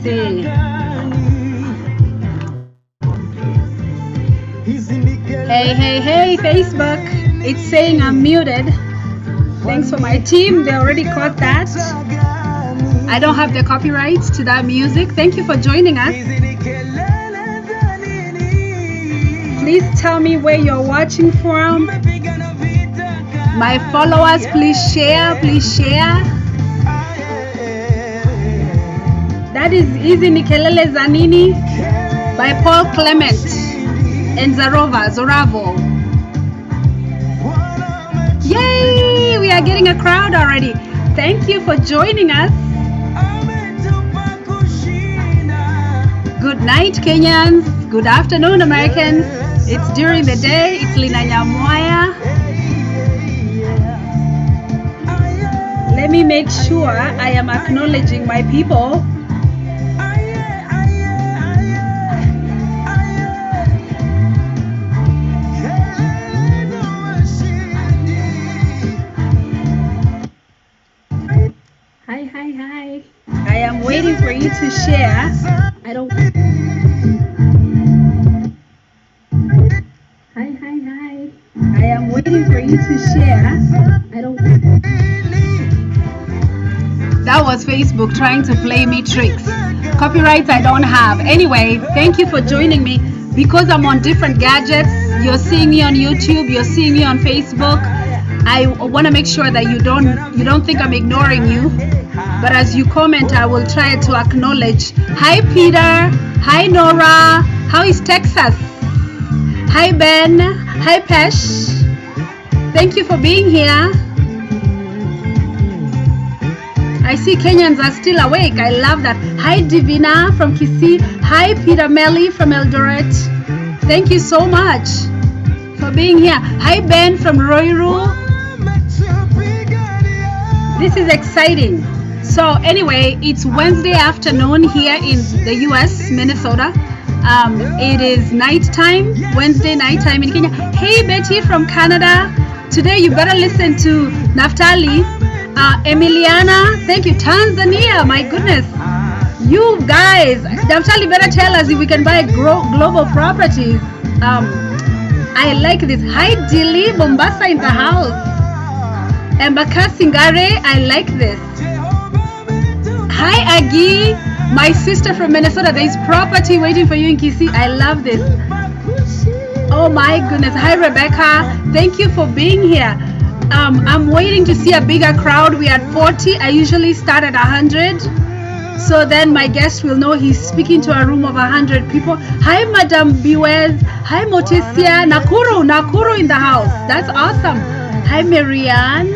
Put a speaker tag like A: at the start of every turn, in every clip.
A: See. Hey, Facebook. It's saying I'm muted. Thanks for my team. They already caught that. I don't have the copyrights to that music. Thank you for joining us. Please tell me where you're watching from. My followers, please share. That is Easy Nikelele Zanini by Paul Clement and Zoravo. Yay! We are getting a crowd already. Thank you for joining us. Good night, Kenyans. Good afternoon, Americans. It's during the day. It's Lina Nyamwaya. Let me make sure I am acknowledging my people. Hi. I am waiting for you to share. I don't. Hi. I am waiting for you to share. I don't. That was Facebook trying to play me tricks. Copyrights I don't have. Anyway, thank you for joining me. Because I'm on different gadgets, you're seeing me on YouTube, you're seeing me on Facebook. I want to make sure that you don't think I'm ignoring you. But as you comment, I will try to acknowledge. Hi Peter. Hi Nora. How is Texas? Hi Ben. Hi Pesh. Thank you for being here. I see Kenyans are still awake. I love that. Hi Divina from Kisii. Hi Peter Melly from Eldoret. Thank you so much for being here. Hi Ben from Roiru. This is exciting. So anyway, it's Wednesday afternoon here in the US, Minnesota. It is nighttime, Wednesday nighttime in Kenya. Hey Betty from Canada. Today you better listen to Naftaly. Emiliana, thank you. Tanzania, my goodness. You guys, Naftaly better tell us if we can buy global properties. I like this. Hi Dili, Mombasa in the house. Mbaka Singare, I like this. Hi Agi, my sister from Minnesota. There is property waiting for you in Kisii. I love this. Oh my goodness. Hi Rebecca, thank you for being here. I'm waiting to see a bigger crowd. We are at 40. I usually start at 100. So then my guest will know he's speaking to a room of 100 people. Hi Madam Biwez. Hi Motesia. Nakuru in the house. That's awesome. Hi Marianne.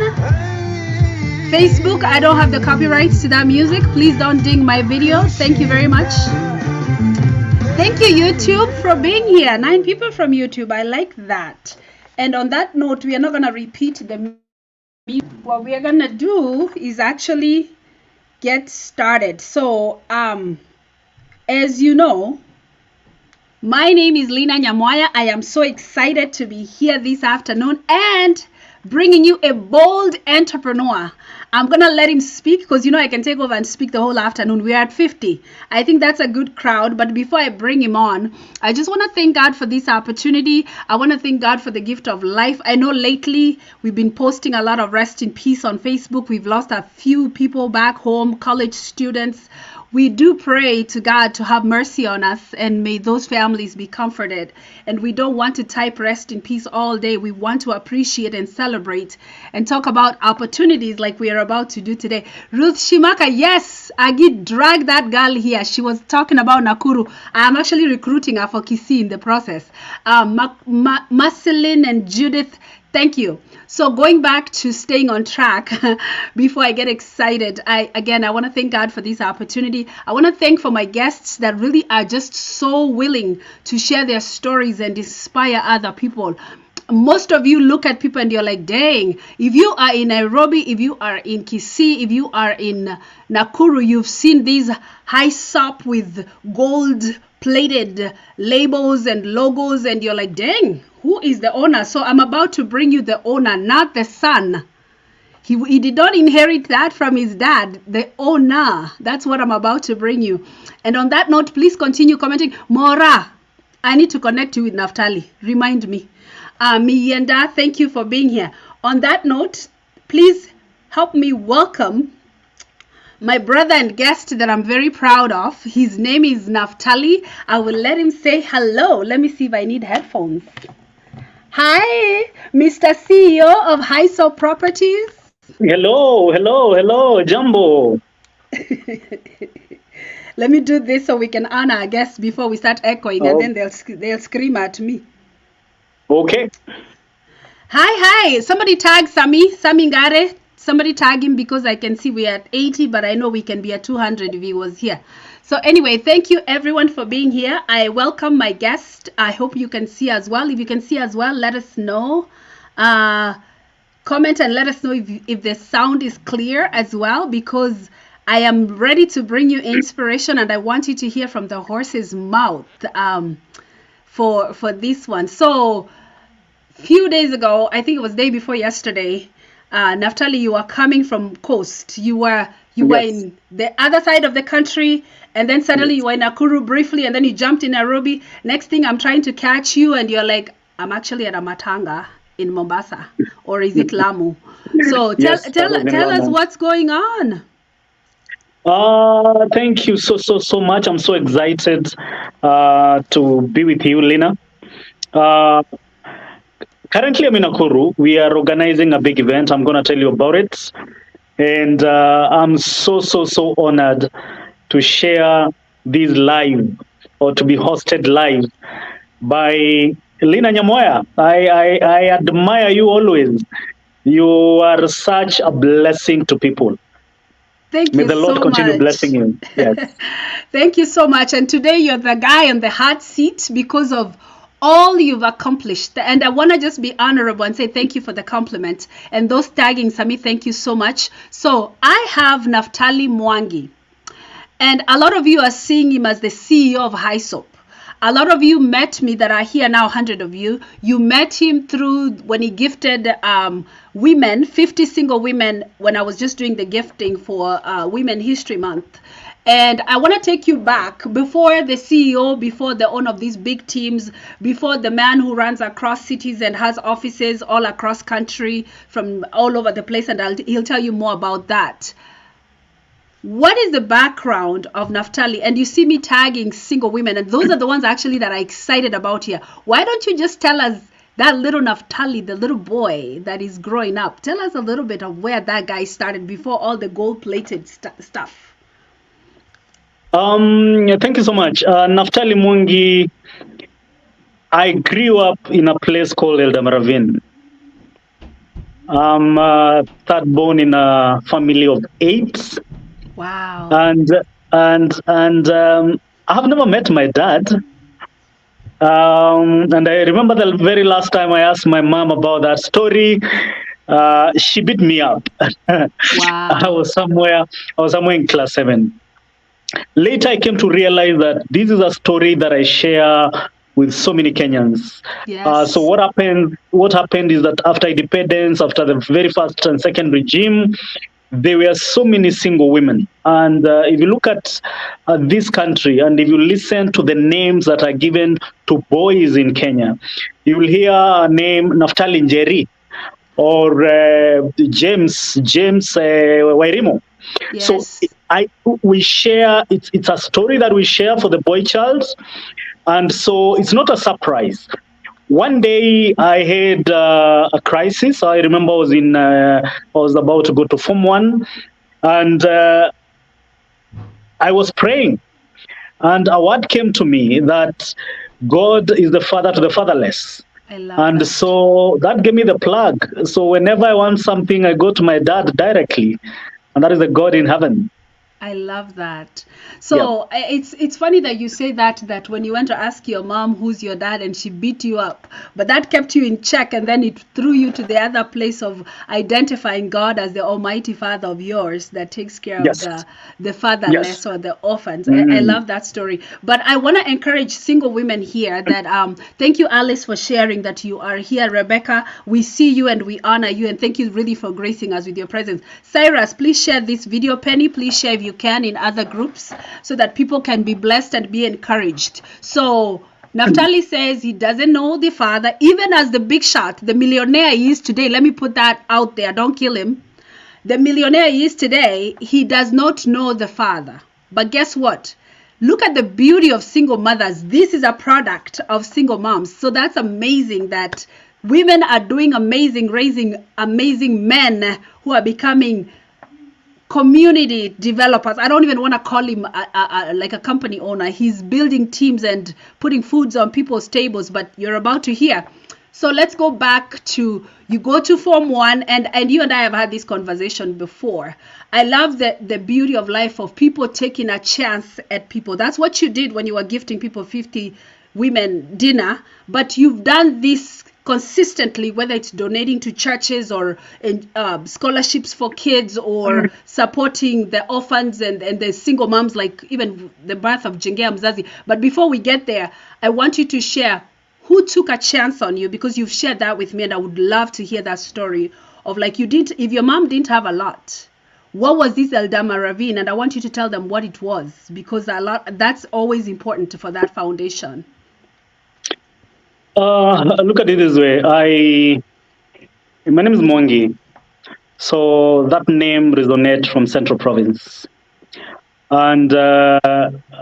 A: Facebook, I don't have the copyrights to that music. Please don't ding my video. Thank you very much. Thank you YouTube for being here. 9 people from YouTube. I like that. And on that note, we are not going to repeat the music. What we are going to do is actually get started. So as you know, my name is Lina Nyamwaya. I am so excited to be here this afternoon and bringing you a bold entrepreneur. I'm gonna let him speak because I can take over and speak the whole afternoon. We are at 50. I think that's a good crowd. But before I bring him on, I just want to thank God for this opportunity. I want to thank God for the gift of life. I know lately we've been posting a lot of rest in peace on Facebook. We've lost a few people back home, college students. We do pray to God to have mercy on us, and may those families be comforted. And we don't want to type rest in peace all day. We want to appreciate and celebrate and talk about opportunities like we are about to do today. Ruth Shimaka, yes, Agi dragged that girl here. She was talking about Nakuru. I'm actually recruiting her for Kisii in the process. Marceline and Judith, thank you. So going back to staying on track, before I get excited, I want to thank God for this opportunity. I want to thank for my guests that really are just so willing to share their stories and inspire other people. Most of you look at people and you're like, dang, if you are in Nairobi, if you are in Kisii, if you are in Nakuru, you've seen these Hyssop with gold plated labels and logos, and you're like, dang, who is the owner? So I'm about to bring you the owner, not the son. He did not inherit that from his dad, the owner. That's what I'm about to bring you. And on that note, please continue commenting. Mora, I need to connect you with Naftaly. Remind me. Miyenda, thank you for being here. On that note, please help me welcome my brother and guest that I'm very proud of. His name is Naftaly. I will let him say hello. Let me see if I need headphones. Hi, Mr. CEO of Hyssop Properties.
B: Hello, Jumbo.
A: Let me do this so we can honor our guests before we start echoing, and then they'll scream at me.
B: Okay.
A: Hi. Somebody tag Sami Ngare. Somebody tag him because I can see we're at 80, but I know we can be at 200 if he was here. So anyway, thank you everyone for being here. I welcome my guest. I hope you can see as well. If you can see as well, let us know. Comment and let us know if the sound is clear as well, because I am ready to bring you inspiration and I want you to hear from the horse's mouth for this one. So few days ago, I think it was day before yesterday, Naftaly, you are coming from coast. You were in the other side of the country, and then suddenly you were in Nakuru briefly, and then you jumped in Nairobi. Next thing, I'm trying to catch you, and you're like, I'm actually at a matanga in Mombasa, or is it Lamu? So tell us what's going on.
B: Thank you so much. I'm so excited to be with you, Lina. Currently, I'm in Nakuru. We are organizing a big event. I'm going to tell you about it. And I'm so honored to share this live, or to be hosted live by Lina Nyamoya. I admire you always. You are such a blessing to people.
A: Thank you so much.
B: May the Lord continue blessing you. Yes.
A: Thank you so much. And today you're the guy on the hot seat because of all you've accomplished. And I want to just be honorable and say thank you for the compliment. And those tagging Sami, thank you so much. So I have Naftaly Mwangi. And a lot of you are seeing him as the CEO of Hyssop. A lot of you met me that are here now, 100 of you. You met him through when he gifted women, 50 single women, when I was just doing the gifting for Women History Month. And I want to take you back before the CEO, before the owner of these big teams, before the man who runs across cities and has offices all across country from all over the place. And he'll tell you more about that. What is the background of Naftaly? And you see me tagging single women, and those are the ones actually that I'm excited about here. Why don't you just tell us that little Naftaly, the little boy that is growing up? Tell us a little bit of where that guy started before all the gold-plated stuff.
B: Thank you so much. Naftaly Mwangi, I grew up in a place called Eldamaravine. I'm third born in a family of 8.
A: Wow.
B: And I have never met my dad. And I remember the very last time I asked my mom about that story, she beat me up.
A: Wow.
B: I was somewhere in class 7. Later, I came to realize that this is a story that I share with so many Kenyans.
A: Yes.
B: So what happened is that after independence, after the very first and second regime, there were so many single women. And if you look at this country, and if you listen to the names that are given to boys in Kenya, you will hear a name, Naftaly Njeri, or James Wairimo.
A: Yes.
B: So we share, it's a story that we share for the boy child. And so it's not a surprise. One day I had a crisis. I remember I was about to go to Form 1, and I was praying, and a word came to me that God is the father to the fatherless.
A: I love
B: and
A: that.
B: So that gave me the plug. So whenever I want something, I go to my dad directly, and that is the God in heaven.
A: I love that. So it's funny that you say that when you went to ask your mom who's your dad and she beat you up, but that kept you in check, and then it threw you to the other place of identifying God as the Almighty Father of yours that takes care of the fatherless or the orphans. I love that story. But I want to encourage single women here that thank you, Alice, for sharing that you are here. Rebecca, we see you and we honor you, and thank you really for gracing us with your presence. Cyrus, please share this video. Penny, please share if you can in other groups so that people can be blessed and be encouraged. So Naftaly says he doesn't know the father, even as the big shot, the millionaire he is today. Let me put that out there. Don't kill him. The millionaire he is today, he does not know the father. But guess what? Look at the beauty of single mothers. This is a product of single moms. So that's amazing that women are doing amazing, raising amazing men who are becoming community developers. I don't even want to call him like a company owner. He's building teams and putting foods on people's tables, but you're about to hear. So let's go back to, you go to Form 1, and you and I have had this conversation before. I love the beauty of life of people taking a chance at people. That's what you did when you were gifting people 50 women dinner, but you've done this consistently, whether it's donating to churches or scholarships for kids or supporting the orphans and the single moms, like even the birth of JENGEAMZAZI. But before we get there, I want you to share who took a chance on you, because you've shared that with me, and I would love to hear that story of, like, you didn't, if your mom didn't have a lot, what was this Eldama Ravine? And I want you to tell them what it was, because that's always important for that foundation.
B: Look at it this way. My name is Mwangi, so that name resonates from Central Province. And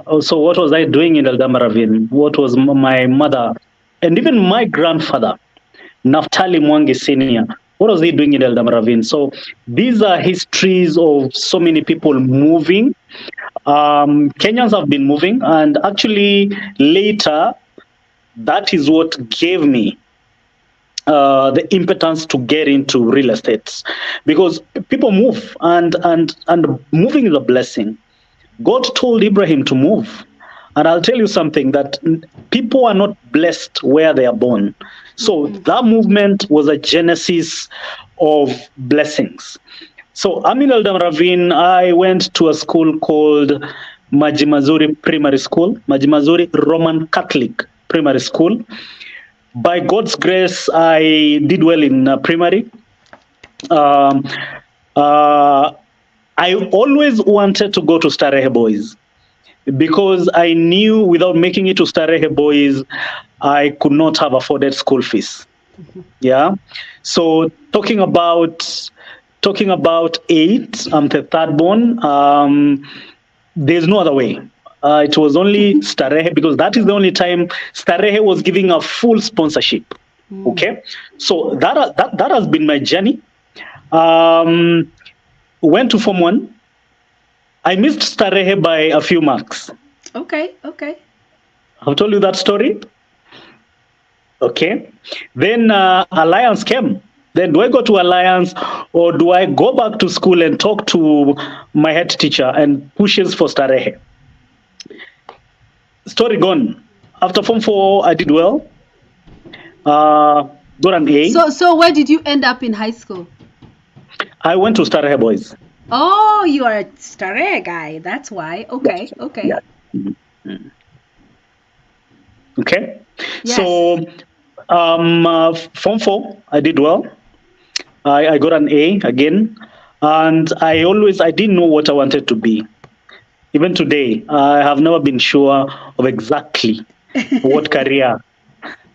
B: also, what was I doing in Eldama Ravine? What was my mother and even my grandfather, Naftaly Mwangi Senior, what was he doing in Eldama Ravine? So these are histories of so many people moving. Kenyans have been moving, and actually later, that is what gave me the impetus to get into real estate, because people move, and moving is a blessing. God told Abraham to move, and I'll tell you something, that people are not blessed where they are born. So that movement was a genesis of blessings. So I'm in Eldama Ravine. I went to a school called Majimazuri Primary School, Majimazuri Roman Catholic Primary School. By God's grace, I did well in primary. I always wanted to go to Starehe Boys, because I knew without making it to Starehe Boys, I could not have afforded school fees. Yeah. So talking about 8, I'm the third born. There's no other way. It was only Starehe, because that is the only time Starehe was giving a full sponsorship. Okay, so that has been my journey. Went to Form 1. I missed Starehe by a few marks.
A: Okay.
B: I've told you that story. Okay, then Alliance came. Then do I go to Alliance, or do I go back to school and talk to my head teacher and pushes for Starehe? Story gone. After Form 4, I did well. Got an A.
A: So where did you end up in high school?
B: I went to Starehe Boys.
A: Oh, you are a Starehe guy. That's why. Okay.
B: Yeah. Okay.
A: Yes.
B: So Form 4, I did well. I got an A again. And I didn't know what I wanted to be. Even today, I have never been sure of exactly what career.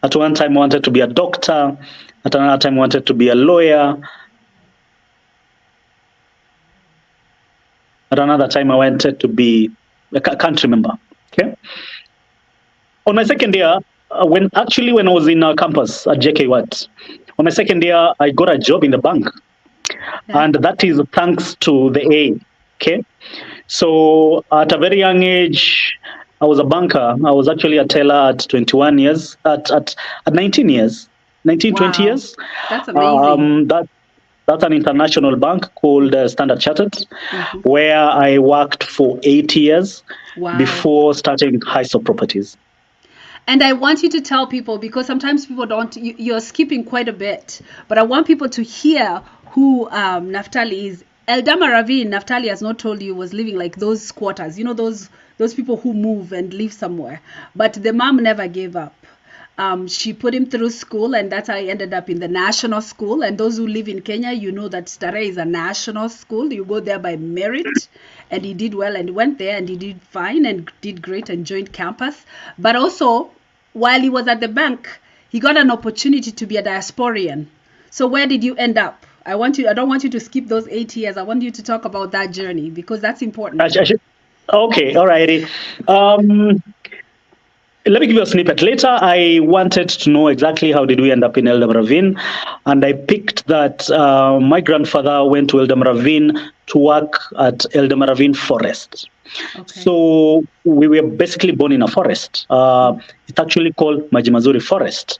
B: At one time, I wanted to be a doctor. At another time, I wanted to be a lawyer. At another time, I wanted to be, I can't remember. Okay. On my second year, when I was in our campus at JK Watt, on my second year, I got a job in the bank. Yeah. And that is thanks to the A. Okay. So at a very young age, I was a banker. I was actually a teller at 21 years, at 19 years, 19, wow. 20 years.
A: That's amazing.
B: That's an international bank called Standard Chartered, where I worked for 8 years before starting Hyssop Properties.
A: And I want you to tell people, because sometimes people don't, you're skipping quite a bit, but I want people to hear who Naftaly is. Eldama Ravine, Naftaly has not told you, was living like those squatters, you know, those people who move and live somewhere. But the mom never gave up. She put him through school, and that's how he ended up in the national school. And those who live in Kenya, you know that Starehe is a national school. You go there by merit, and he did well and went there and he did fine and did great and joined campus. But also, while he was at the bank, he got an opportunity to be a diasporian. So where did you end up? I don't want you to skip those 8 years. I want you to talk about that journey because that's important.
B: Okay, all righty. Let me give you a snippet. Later, I wanted to know exactly how did we end up in Eldama Ravine, and I picked that my grandfather went to Eldama Ravine to work at Eldama Ravine Forest. Okay. So we were basically born in a forest. It's actually called Maji Mazuri Forest.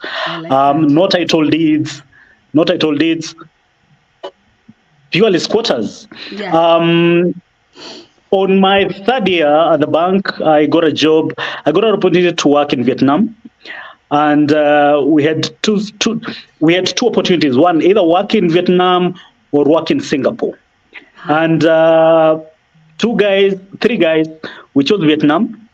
B: Not title deeds, purely squatters. Yeah. On my 3rd year at the bank, I got a job. I got an opportunity to work in Vietnam, and we had two opportunities. One, either work in Vietnam or work in Singapore. And 3 guys, we chose Vietnam.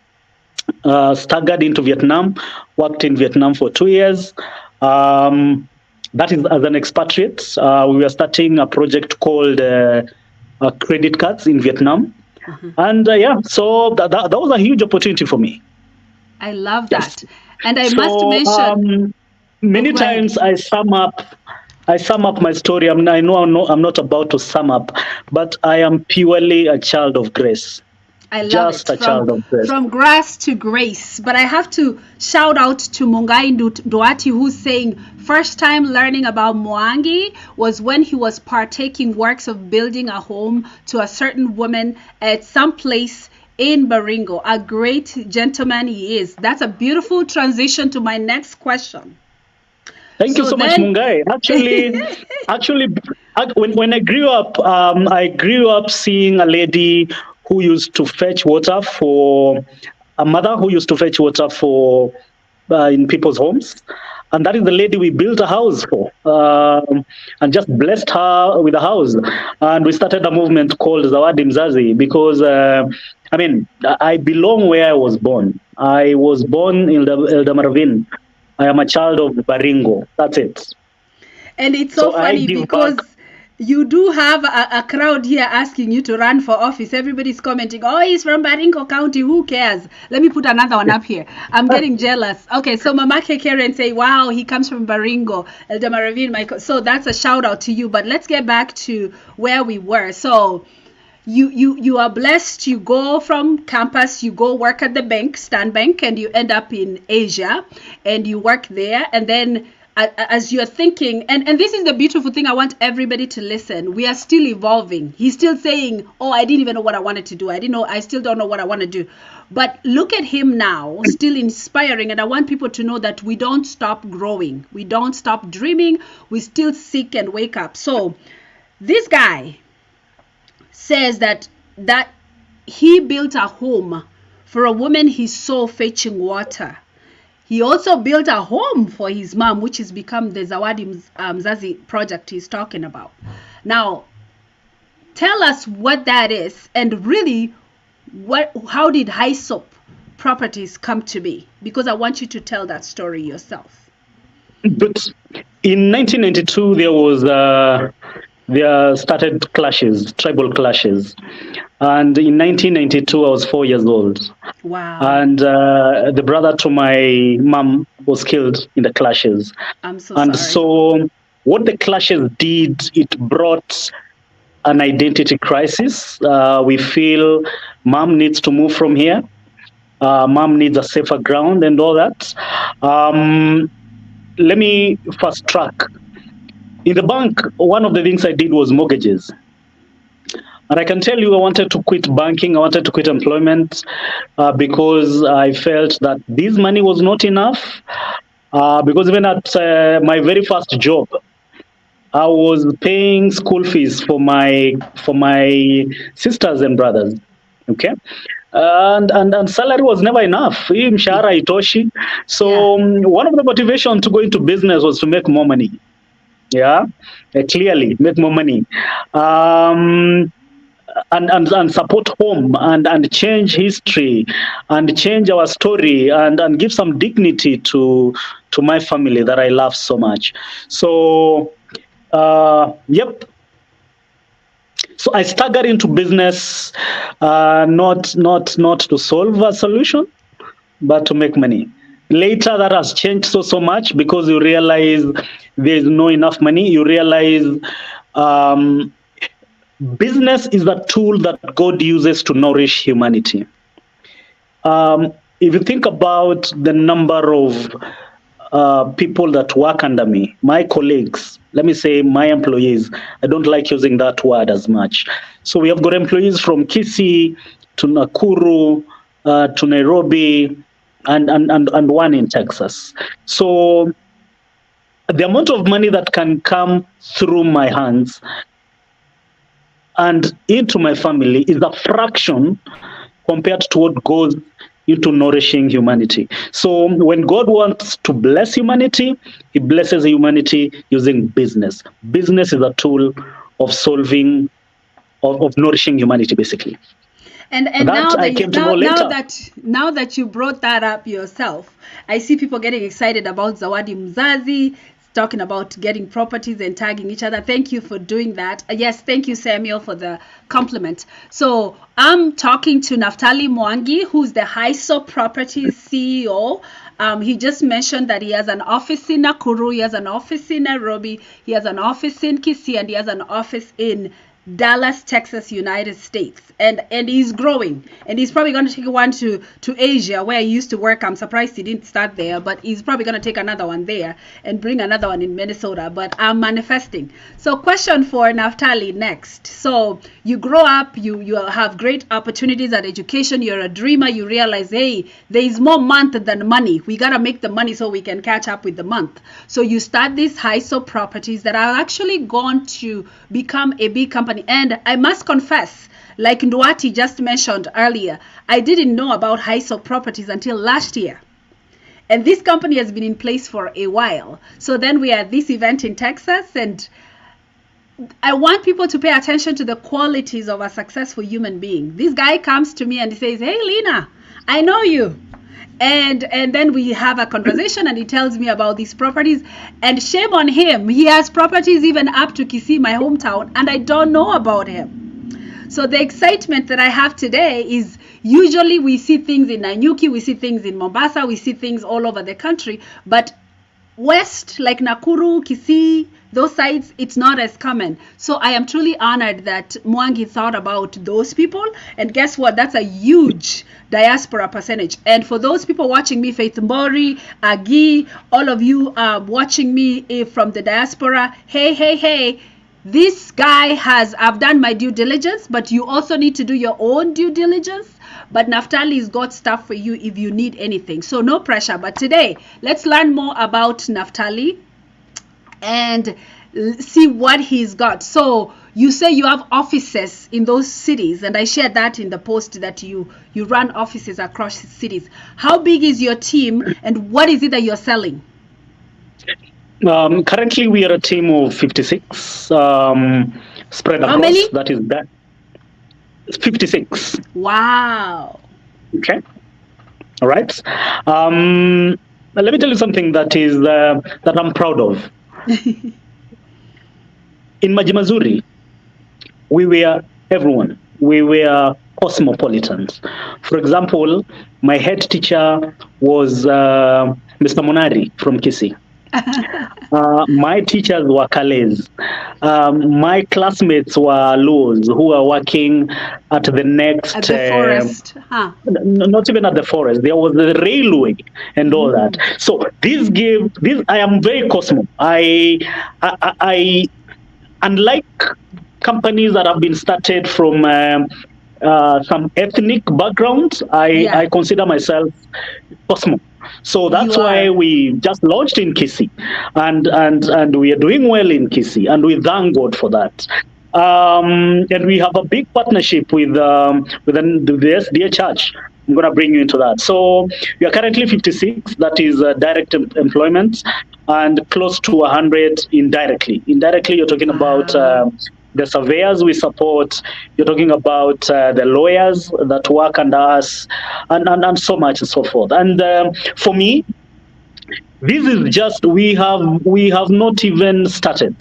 B: Staggered into Vietnam, worked in Vietnam for 2 years. That is as an expatriate. We were starting a project called credit cards in Vietnam. And so that was a huge opportunity for me.
A: I love that. And I must mention,
B: many times I sum up my story. I know I'm not about to sum up, but I am purely a child of grace.
A: I love it. Child of grace. From grass to grace. But I have to shout out to Mungai Nduati, who's saying first time learning about Mwangi was when he was partaking works of building a home to a certain woman at some place in Baringo. A great gentleman he is. That's a beautiful transition to my next question.
B: Thank you so much, Mungai. Actually, when I grew up seeing a lady who used to fetch water for a mother who used to fetch water for in people's homes. And that is the lady we built a house for and just blessed her with a house. And we started a movement called JENGEAMZAZI because, I belong where I was born. I was born in Eldama Ravine. I am a child of Baringo. That's it.
A: And it's so funny because you do have a crowd here asking you to run for office. Everybody's commenting, oh, he's from Baringo County. Who cares? Let me put another one up here. I'm getting jealous. Okay, so Mama Keren say, wow, he comes from Baringo, Eldama Ravine. So that's a shout out to you. But let's get back to where we were. So you are blessed. You go from campus, you go work at the bank, Stan Bank, and you end up in Asia, and you work there. And then as you're thinking, and this is the beautiful thing, I want everybody to listen. We are still evolving. He's still saying, oh, I didn't even know what I wanted to do. I still don't know what I want to do. But look at him now, still inspiring. And I want people to know that we don't stop growing. We don't stop dreaming. We still seek and wake up. So this guy says that he built a home for a woman he saw fetching water. He also built a home for his mom, which has become the JENGEAMZAZI project he's talking about. Now, tell us what that is, and really, how did Hyssop Properties come to be? Because I want you to tell that story yourself.
B: But in 1992, there started tribal clashes. And in 1992, I was 4 years old.
A: Wow.
B: And the brother to my mom was killed in the clashes.
A: I'm so sorry.
B: So what the clashes did, it brought an identity crisis. We feel mom needs to move from here. Mom needs a safer ground and all that. Let me fast track. In the bank, one of the things I did was mortgages. And I can tell you I wanted to quit banking, I wanted to quit employment because I felt that this money was not enough. Because even at my very first job, I was paying school fees for my sisters and brothers. Okay. And salary was never enough. Hii mshahara haitoshi. So one of the motivation to go into business was to make more money. Yeah, clearly make more money. And support home and change history and change our story and give some dignity to my family that I love so much. So yep. So I staggered into business, not to solve a solution, but to make money. Later, that has changed so much because you realize there's no enough money. You realize business is the tool that God uses to nourish humanity. If you think about the number of people that work under me, my colleagues, let me say my employees, I don't like using that word as much. So we have got employees from Kisii to Nakuru to Nairobi and one in Texas. So the amount of money that can come through my hands and into my family is a fraction compared to what goes into nourishing humanity. So when God wants to bless humanity, he blesses humanity using business. Business is a tool of solving, of nourishing humanity, basically.
A: And now that you brought that up yourself, I see people getting excited about JENGEAMZAZI, talking about getting properties and tagging each other. Thank you for doing that. Yes, thank you, Samuel, for the compliment. So I'm talking to Naftaly Mwangi, who's the Hyssop Properties CEO. He just mentioned that he has an office in Nakuru, he has an office in Nairobi, he has an office in Kisii, and he has an office in Dallas, Texas, United States, and he's growing, and he's probably going to take one to Asia where he used to work. I'm surprised he didn't start there, but he's probably going to take another one there and bring another one in Minnesota. But I'm manifesting. So question for Naftaly next. So you grow up, you have great opportunities at education, you're a dreamer, you realize, hey, there is more month than money. We got to make the money so we can catch up with the month. So you start these Hyssop Properties that are actually going to become a big company. And I must confess, like Nduati just mentioned earlier, I didn't know about Hyssop Properties until last year. And this company has been in place for a while. So then we had this event in Texas, and I want people to pay attention to the qualities of a successful human being. This guy comes to me and he says, hey, Lena, I know you. And then we have a conversation and he tells me about these properties, and shame on him, he has properties even up to Kisii, my hometown, and I don't know about him. So the excitement that I have today is, usually we see things in Nanyuki, we see things in Mombasa, we see things all over the country, but west, like Nakuru, Kisii, those sides, it's not as common. So I am truly honored that Mwangi thought about those people. And guess what? That's a huge diaspora percentage. And for those people watching me, Faith Mbori, Agi, all of you watching me from the diaspora, hey, this guy I've done my due diligence, but you also need to do your own due diligence. But Naftaly's got stuff for you if you need anything. So no pressure. But today, let's learn more about Naftaly and see what he's got. So you say you have offices in those cities, and I shared that in the post that you run offices across cities. How big is your team, and what is it that you're selling?
B: Currently, we are a team of 56 spread across.
A: How many?
B: That is that. 56.
A: Wow.
B: Okay. All right. Let me tell you something that is that I'm proud of. In Majimazuri, we were everyone. We were cosmopolitans. For example, my head teacher was Mr. Monari from Kisii. My teachers were Kales. My classmates were Luos who were working at the next...
A: At the forest.
B: Not even at the forest. There was the railway and all that. So this gave... I am very cosmo. I unlike companies that have been started from some ethnic backgrounds, I consider myself cosmo. So that's
A: You
B: why
A: are.
B: we just launched in Kisii, and we are doing well in Kisii, and we thank God for that. And we have a big partnership with the SDA Church. I'm going to bring you into that. So we are currently 56, that is direct employment, and close to 100 indirectly. Indirectly, you're talking about
A: Wow.
B: the surveyors we support, you're talking about the lawyers that work under us, and so much and so forth. And for me, this is just, we have not even started.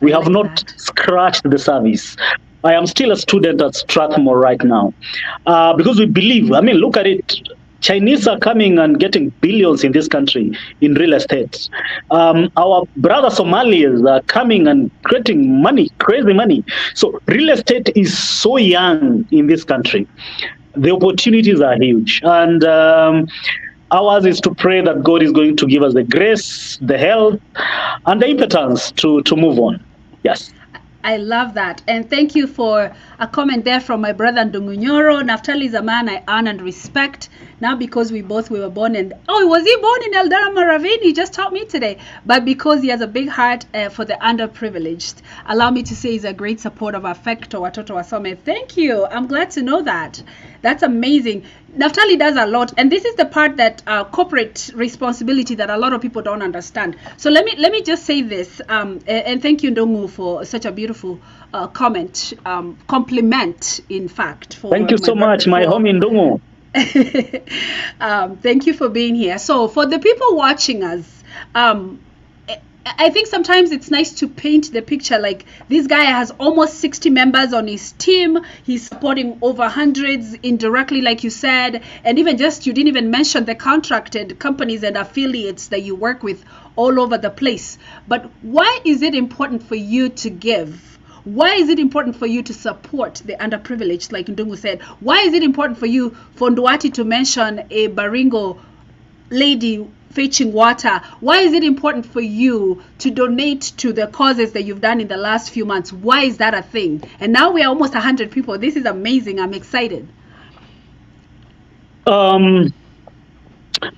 B: We
A: I
B: have
A: like
B: not
A: that.
B: scratched the service. I am still a student at Strathmore right now, because we believe. I mean, look at it. Chinese are coming and getting billions in this country in real estate. Our brother Somalis are coming and creating money, crazy money. So real estate is so young in this country. The opportunities are huge, and ours is to pray that God is going to give us the grace, the health, and the impotence to move on. Yes.
A: I love that. And thank you for a comment there from my brother Ndungunyoro. Naftaly is a man I honor and respect. Now because we were born in, was he born in Eldara Maravini? He just taught me today. But because he has a big heart for the underprivileged. Allow me to say he's a great supporter of Affecto Watoto Wasome. Thank you. I'm glad to know that. That's amazing. Naftaly does a lot, and this is the part that corporate responsibility that a lot of people don't understand. So let me just say this, and thank you, Ndongu, for such a beautiful comment, compliment, in fact. For
B: Thank you so much, my homie Ndongu.
A: Thank you for being here. So for the people watching us, I think sometimes it's nice to paint the picture like this guy has almost 60 members on his team. He's supporting over hundreds indirectly, like you said. And even just, you didn't even mention the contracted companies and affiliates that you work with all over the place. But why is it important for you to give? Why is it important for you to support the underprivileged, like Ndungu said? Why is it important for you, for Nduati to mention a Baringo lady fetching water? Why is it important for you to donate to the causes that you've done in the last few months? Why is that a thing? And now we're almost 100 people. This is amazing. I'm excited.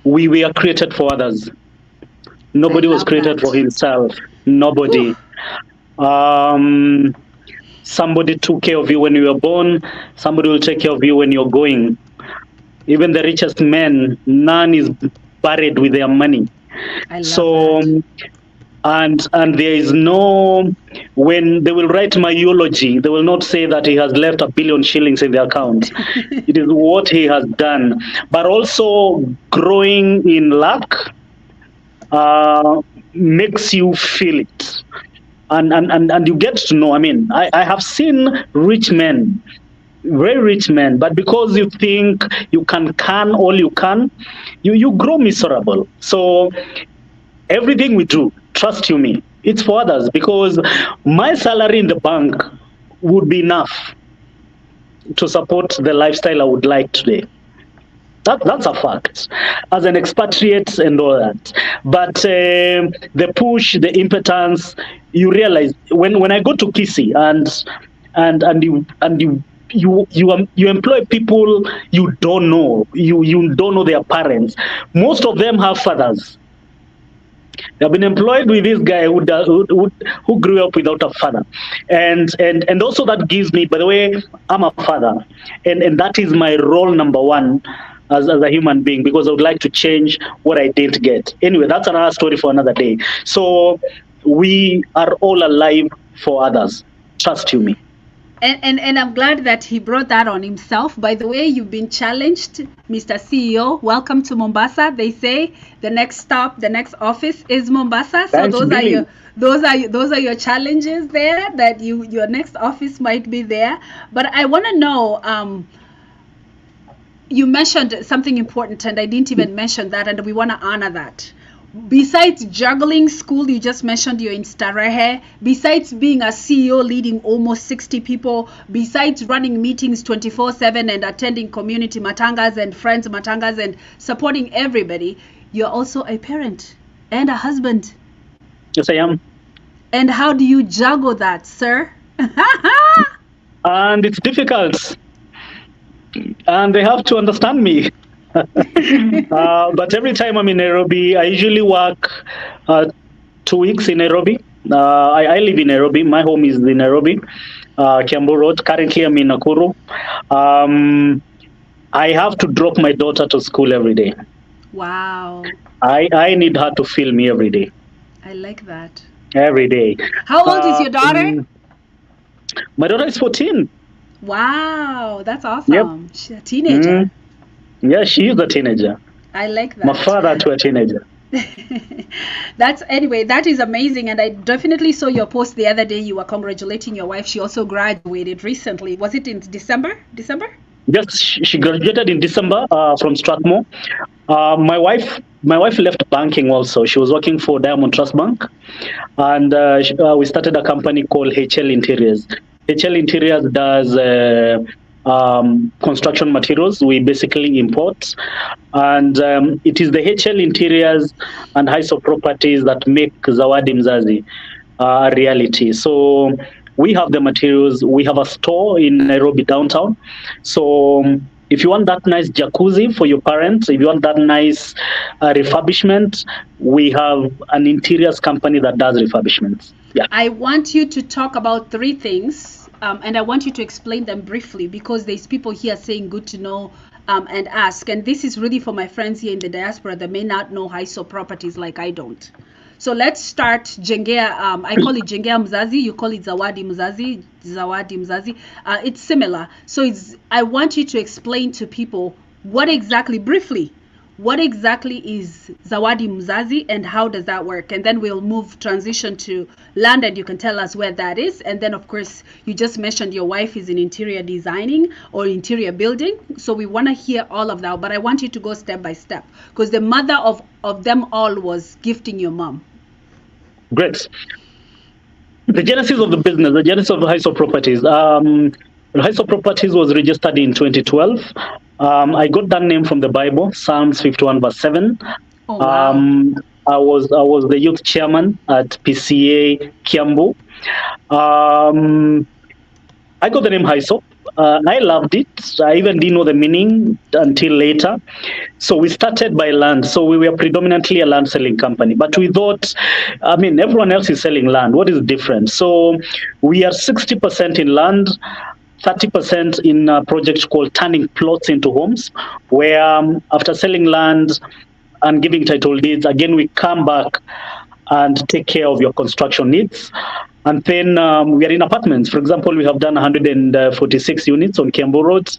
B: We are created for others. Nobody was created for himself. Nobody. Somebody took care of you when you were born. Somebody will take care of you when you're going. Even the richest men, none is buried with their money.
A: I love that.
B: And there is no, when they will write my eulogy, they will not say that he has left 1 billion shillings in the account. It is what he has done. But also growing in luck makes you feel it. And you get to know, I mean, I have seen rich men, very rich men, but because you think you can all you can, you grow miserable. So everything we do, trust you me, it's for others, because my salary in the bank would be enough to support the lifestyle I would like today. That's a fact, as an expatriate and all that. But the push, the impotence, you realize when I go to Kisii and you employ people you don't know, you don't know their parents. Most of them have fathers. They've been employed with this guy who grew up without a father, and also that gives me, by the way, I'm a father, and that is my role number one as a human being, because I would like to change what I didn't get. Anyway, that's another story for another day. So we are all alive for others. Trust you me.
A: And I'm glad that he brought that on himself. By the way, you've been challenged, Mr. CEO. Welcome to Mombasa. They say the next stop, the next office is Mombasa. So
B: Thanks,
A: those are your challenges there, that your next office might be there. But I want to know, you mentioned something important, and I didn't even mention that, and we want to honor that. Besides juggling school, you just mentioned you're in Starehe. Besides being a CEO leading almost 60 people, besides running meetings 24/7 and attending community matangas and friends matangas and supporting everybody, you're also a parent and a husband.
B: Yes, I am.
A: And how do you juggle that, sir?
B: And it's difficult. And they have to understand me. But every time I'm in Nairobi, I usually work 2 weeks in Nairobi. I live in Nairobi. My home is in Nairobi, Kiambu Road. Currently, I'm in Nakuru. I have to drop my daughter to school every day.
A: Wow.
B: I need her to feel me every day.
A: I like that.
B: Every day.
A: How old is your daughter?
B: My daughter is 14.
A: Wow, that's awesome. She's a teenager.
B: Yeah, she is a teenager.
A: I like that.
B: My father to a teenager.
A: That is amazing. And I definitely saw your post the other day. You were congratulating your wife. She also graduated recently. Was it in December?
B: Yes, she graduated in December from Strathmore. My wife left banking also. She was working for Diamond Trust Bank, and we started a company called HL Interiors. HL Interiors does construction materials. We basically import, and it is the HL Interiors and Hyssop Properties that make JENGEAMZAZI a reality. So we have the materials. We have a store in Nairobi downtown. So if you want that nice jacuzzi for your parents, if you want that nice refurbishment, we have an interiors company that does refurbishments. Yeah.
A: I want you to talk about 3 things, and I want you to explain them briefly, because there's people here saying good to know and ask. And this is really for my friends here in the diaspora that may not know Hyssop Properties like I don't. So let's start Jengea. I call it JENGEAMZAZI. You call it JENGEAMZAZI. It's similar. So I want you to explain to people briefly, what exactly is JENGEAMZAZI and how does that work? And then we'll transition to land, and you can tell us where that is. And then, of course, you just mentioned your wife is in interior designing or interior building. So we want to hear all of that. But I want you to go step by step, because the mother of them all was gifting your mom.
B: Great. The genesis of the business, the genesis of Hyssop Properties. Hyssop Properties was registered in 2012. I got that name from the Bible, Psalms 51 verse 7.
A: Oh, wow.
B: I was the youth chairman at PCA Kiambu. I got the name Hyssop. I loved it. I even didn't know the meaning until later. So we started by land. So we were predominantly a land selling company. But we thought, everyone else is selling land. What is different? So we are 60% in land, 30% in a project called turning plots into homes, where after selling land and giving title deeds, again, we come back and take care of your construction needs. And then we are in apartments. For example, we have done 146 units on Kiambu Road.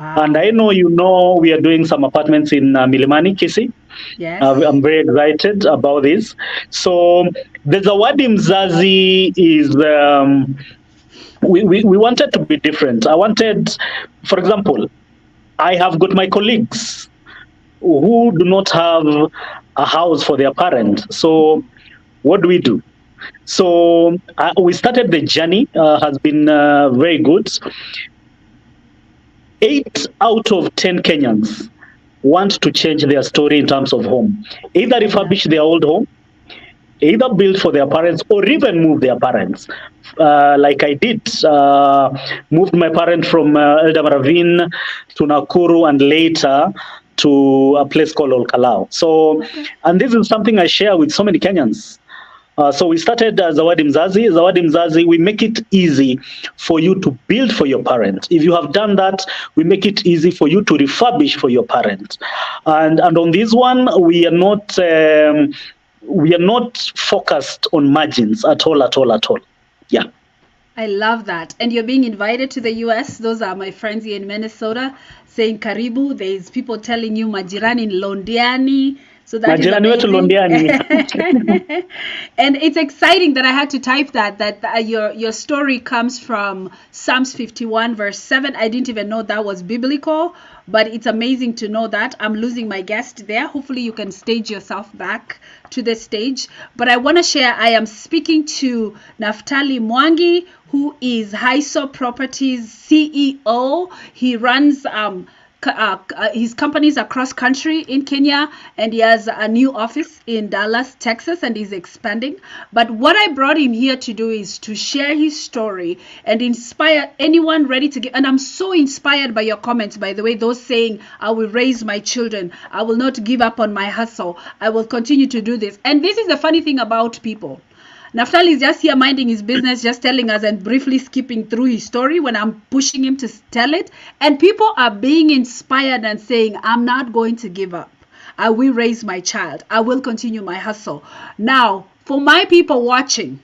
A: Wow.
B: And I know we are doing some apartments in Milimani, Kisii.
A: Yes.
B: I'm very excited about this. So the JENGEAMZAZI is, we wanted to be different. I wanted, for example, I have got my colleagues who do not have a house for their parents. So what do? So we started the journey, has been very good. 8 out of 10 Kenyans want to change their story in terms of home. Either refurbish their old home, either build for their parents, or even move their parents. Like I did, moved my parents from Eldama Ravine to Nakuru and later to a place called Olkalau. So, and this is something I share with so many Kenyans. So we started JENGEAMZAZI. JENGEAMZAZI, we make it easy for you to build for your parents. If you have done that, we make it easy for you to refurbish for your parents. And on this one, we are not focused on margins at all. Yeah.
A: I love that. And you're being invited to the US. Those are my friends here in Minnesota saying Karibu. There's people telling you Majirani in Londiani. So that and it's exciting that I had to type that your story comes from Psalms 51 verse 7. I didn't even know that was biblical, but it's amazing to know that. I'm losing my guest there. Hopefully you can stage yourself back to the stage. But I want to share, I am speaking to Naftaly Mwangi, who is Hyssop Properties CEO. He runs his companies across country in Kenya, and he has a new office in Dallas, Texas, and he's expanding. But what I brought him here to do is to share his story and inspire anyone ready to give. And I'm so inspired by your comments, by the way, those saying, I will raise my children, I will not give up on my hustle, I will continue to do this. And this is the funny thing about people. Naftaly is just here minding his business, just telling us and briefly skipping through his story when I'm pushing him to tell it. And people are being inspired and saying, I'm not going to give up. I will raise my child. I will continue my hustle. Now, for my people watching,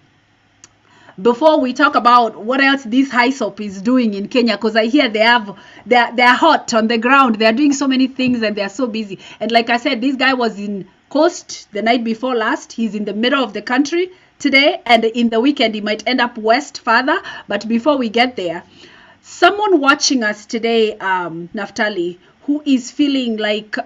A: before we talk about what else this Hyssop is doing in Kenya, because I hear they're hot on the ground. They're doing so many things and they're so busy. And like I said, this guy was in Coast the night before last. He's in the middle of the country today, and in the weekend he might end up west further. But before we get there, someone watching us today, Naftaly, who is feeling like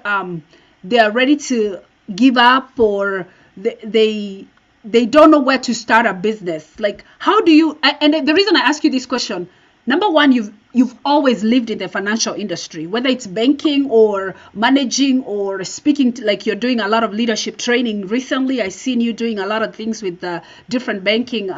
A: they are ready to give up, or they don't know where to start a business, like how do you, and the reason I ask you this question, number one, you've always lived in the financial industry, whether it's banking or managing or speaking, like you're doing a lot of leadership training recently. I've seen you doing a lot of things with different banking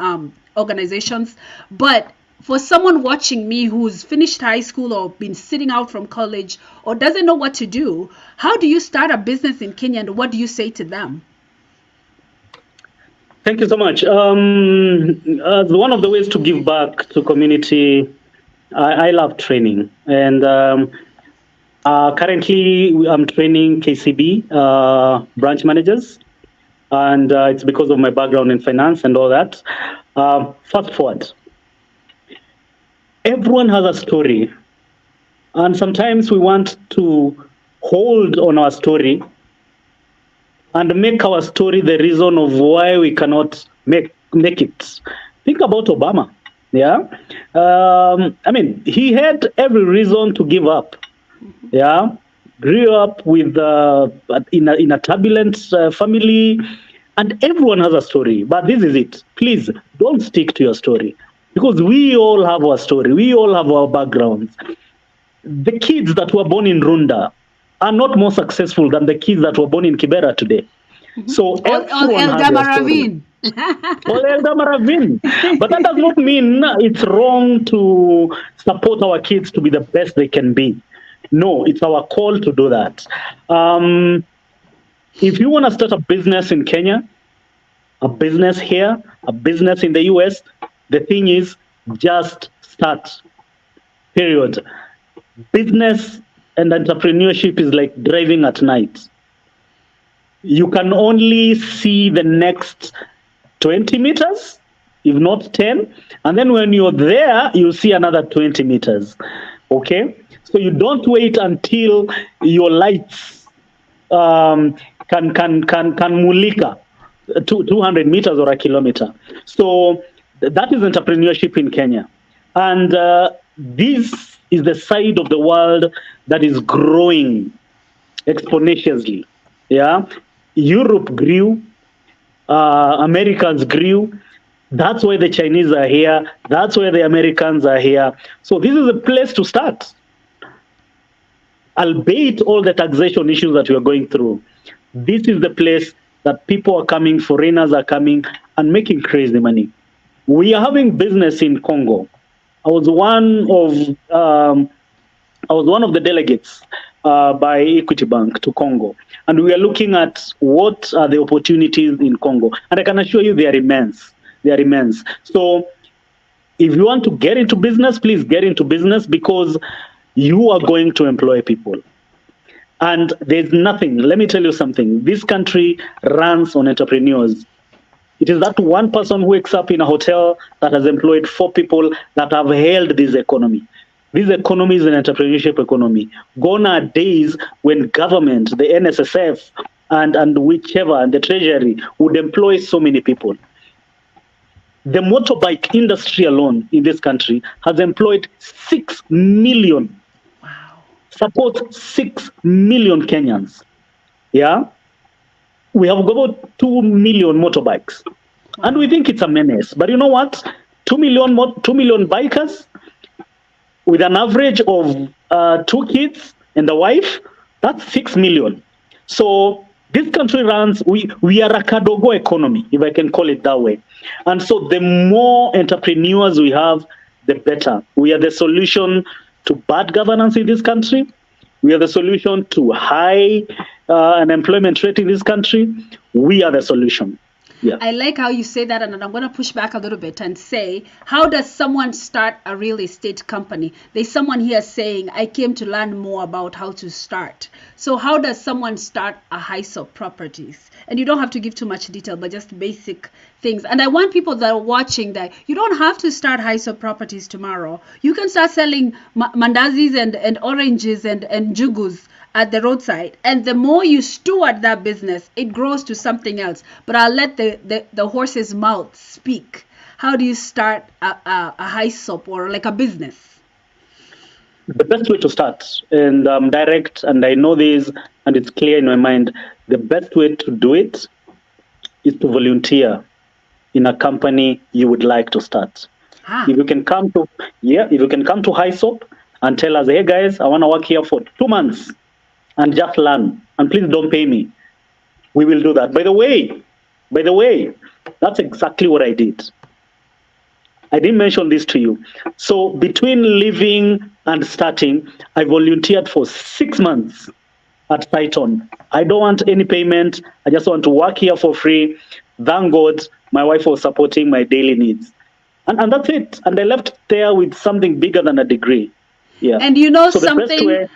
A: organizations. But for someone watching me who's finished high school or been sitting out from college or doesn't know what to do, how do you start a business in Kenya, and what do you say to them?
B: Thank you so much. One of the ways to give back to community, I love training, and currently I'm training KCB branch managers, and it's because of my background in finance and all that. Fast forward. Everyone has a story, and sometimes we want to hold on our story and make our story the reason of why we cannot make it. Think about Obama. Yeah, I mean, he had every reason to give up. Yeah, grew up with in a turbulent family, and everyone has a story. But this is it. Please don't stick to your story, because we all have our story. We all have our backgrounds. The kids that were born in Runda are not more successful than the kids that were born in Kibera today. So everyone has a story. But that does not mean it's wrong to support our kids to be the best they can be. No, it's our call to do that. If you want to start a business in Kenya, a business here, a business in the US, the thing is, just start. Period. Business and entrepreneurship is like driving at night. You can only see the next 20 meters, if not 10. And then when you're there, you'll see another 20 meters. Okay? So you don't wait until your lights can mulika 200 meters or a kilometer. So that is entrepreneurship in Kenya. And this is the side of the world that is growing exponentially. Yeah, Europe grew, Americans grew. That's why the Chinese are here. That's why the Americans are here. So this is a place to start. Albeit all the taxation issues that we are going through, this is the place that people are coming, foreigners are coming and making crazy money. We are having business in Congo. I was one of the delegates by Equity Bank to Congo, and we are looking at what are the opportunities in Congo. And I can assure you they are immense. They are immense. So if you want to get into business, please get into business, because you are going to employ people. And there's nothing, let me tell you something, this country runs on entrepreneurs. It is that one person who wakes up in a hotel that has employed 4 people that have held this economy. This economy is an entrepreneurship economy. Gone are days when government, the NSSF, and whichever, and the treasury would employ so many people. The motorbike industry alone in this country has employed 6 million.
A: Wow.
B: Support 6 million Kenyans. Yeah? We have about 2 million motorbikes. Wow. And we think it's a menace. But you know what? 2 million bikers with an average of 2 kids And the wife, that's 6 million. So this country runs, we are a Kadogo economy, if I can call it that way. And so the more entrepreneurs we have, the better. We are the solution to bad governance in this country. We are the solution to high unemployment rate in this country. We are the solution. Yeah.
A: I like how you say that, and I'm going to push back a little bit and say, how does someone start a real estate company? There's someone here saying, I came to learn more about how to start. So how does someone start a Hyssop Properties? And you don't have to give too much detail, but just basic things. And I want people that are watching that you don't have to start Hyssop Properties tomorrow. You can start selling mandazis and oranges and jugus at the roadside, and the more you steward that business, it grows to something else. But I'll let the horse's mouth speak. How do you start a Hyssop or like a business?
B: The best way to start, and direct, and I know this, and it's clear in my mind, the best way to do it is to volunteer in a company you would like to start. If you can come to Hyssop and tell us, hey guys, I want to work here for 2 months and just learn, and please don't pay me, we will do that. By the way, that's exactly what I did. I didn't mention this to you. So between leaving and starting, I volunteered for 6 months at Python. I don't want any payment. I just want to work here for free. Thank God my wife was supporting my daily needs. And that's it. And I left there with something bigger than a degree. Yeah.
A: And you know, so something,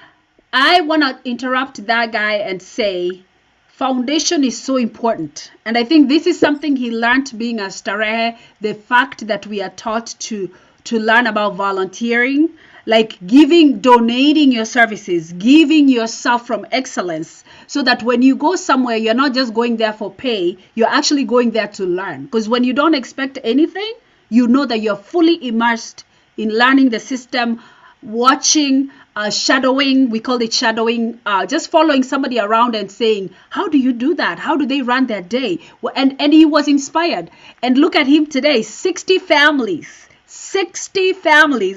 A: I want to interrupt that guy and say, foundation is so important. And I think this is something he learned being a Starehe, the fact that we are taught to learn about volunteering, like donating your services, giving yourself from excellence, so that when you go somewhere, you're not just going there for pay, you're actually going there to learn. Because when you don't expect anything, you know that you're fully immersed in learning the system, watching, shadowing, we call it shadowing, just following somebody around and saying, how do you do that? How do they run their day? And he was inspired. And look at him today, 60 families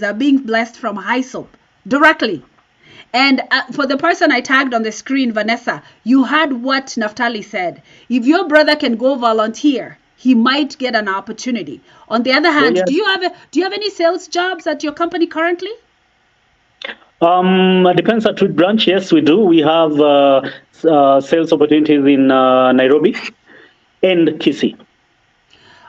A: are being blessed from Hyssop directly. And for the person I tagged on the screen, Vanessa, you heard what Naftaly said. If your brother can go volunteer, he might get an opportunity. On the other hand, do you have any sales jobs at your company currently?
B: It depends at which branch. Yes, we do. We have sales opportunities in Nairobi and Kisii.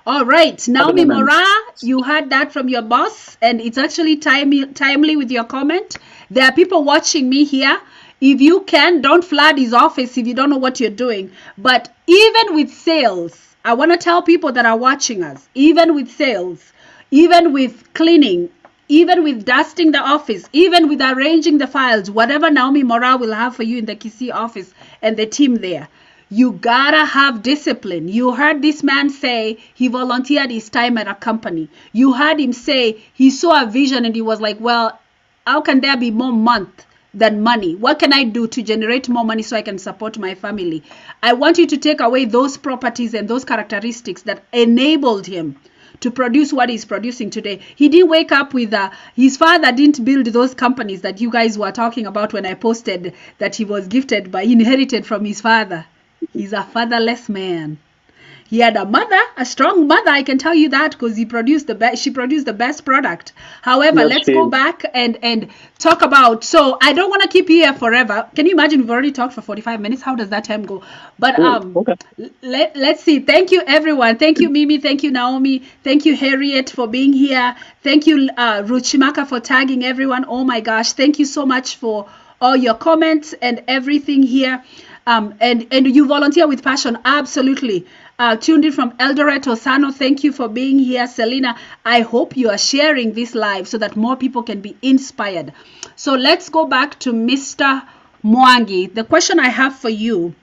A: All right. Naomi Mora, you heard that from your boss, and it's actually timely with your comment. There are people watching me here. If you can, don't flood his office if you don't know what you're doing. But even with sales, I want to tell people that are watching us, even with sales, even with cleaning, even with dusting the office, even with arranging the files, whatever Naomi Mora will have for you in the Kisii office and the team there, you gotta have discipline. You heard this man say he volunteered his time at a company. You heard him say he saw a vision and he was like, well, how can there be more month than money? What can I do to generate more money so I can support my family? I want you to take away those properties and those characteristics that enabled him to produce what he's producing today. He didn't wake up with his father didn't build those companies that you guys were talking about when I posted that he was gifted by, inherited from his father. He's a fatherless man. He had a mother, a strong mother, I can tell you that, because she produced the best product. However, let's go back and talk about, so I don't want to keep you here forever. Can you imagine we've already talked for 45 minutes? How does that time go? But let's see. Thank you, everyone. Thank you, Mimi. Thank you, Naomi. Thank you, Harriet, for being here. Thank you, Ruchimaka, for tagging everyone. Oh my gosh. Thank you so much for all your comments and everything here. And you volunteer with passion. Absolutely. Tuned in from Eldoret, Osano. Thank you for being here. Selena, I hope you are sharing this live so that more people can be inspired. So let's go back to Mr. Mwangi. The question I have for you,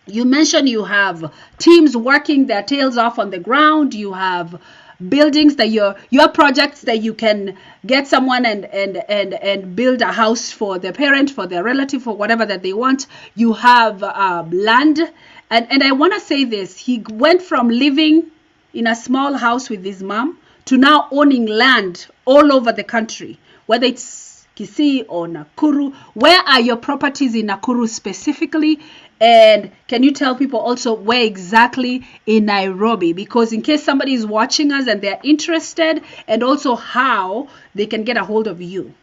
A: you mentioned you have teams working their tails off on the ground. You have buildings that your projects that you can get someone and build a house for their parent, for their relative, for whatever that they want. You have land. And I want to say this, he went from living in a small house with his mom to now owning land all over the country, whether it's Kisii or Nakuru? Where are your properties in Nakuru specifically? And can you tell people also where exactly in Nairobi? Because in case somebody is watching us and they're interested, and also how they can get a hold of you.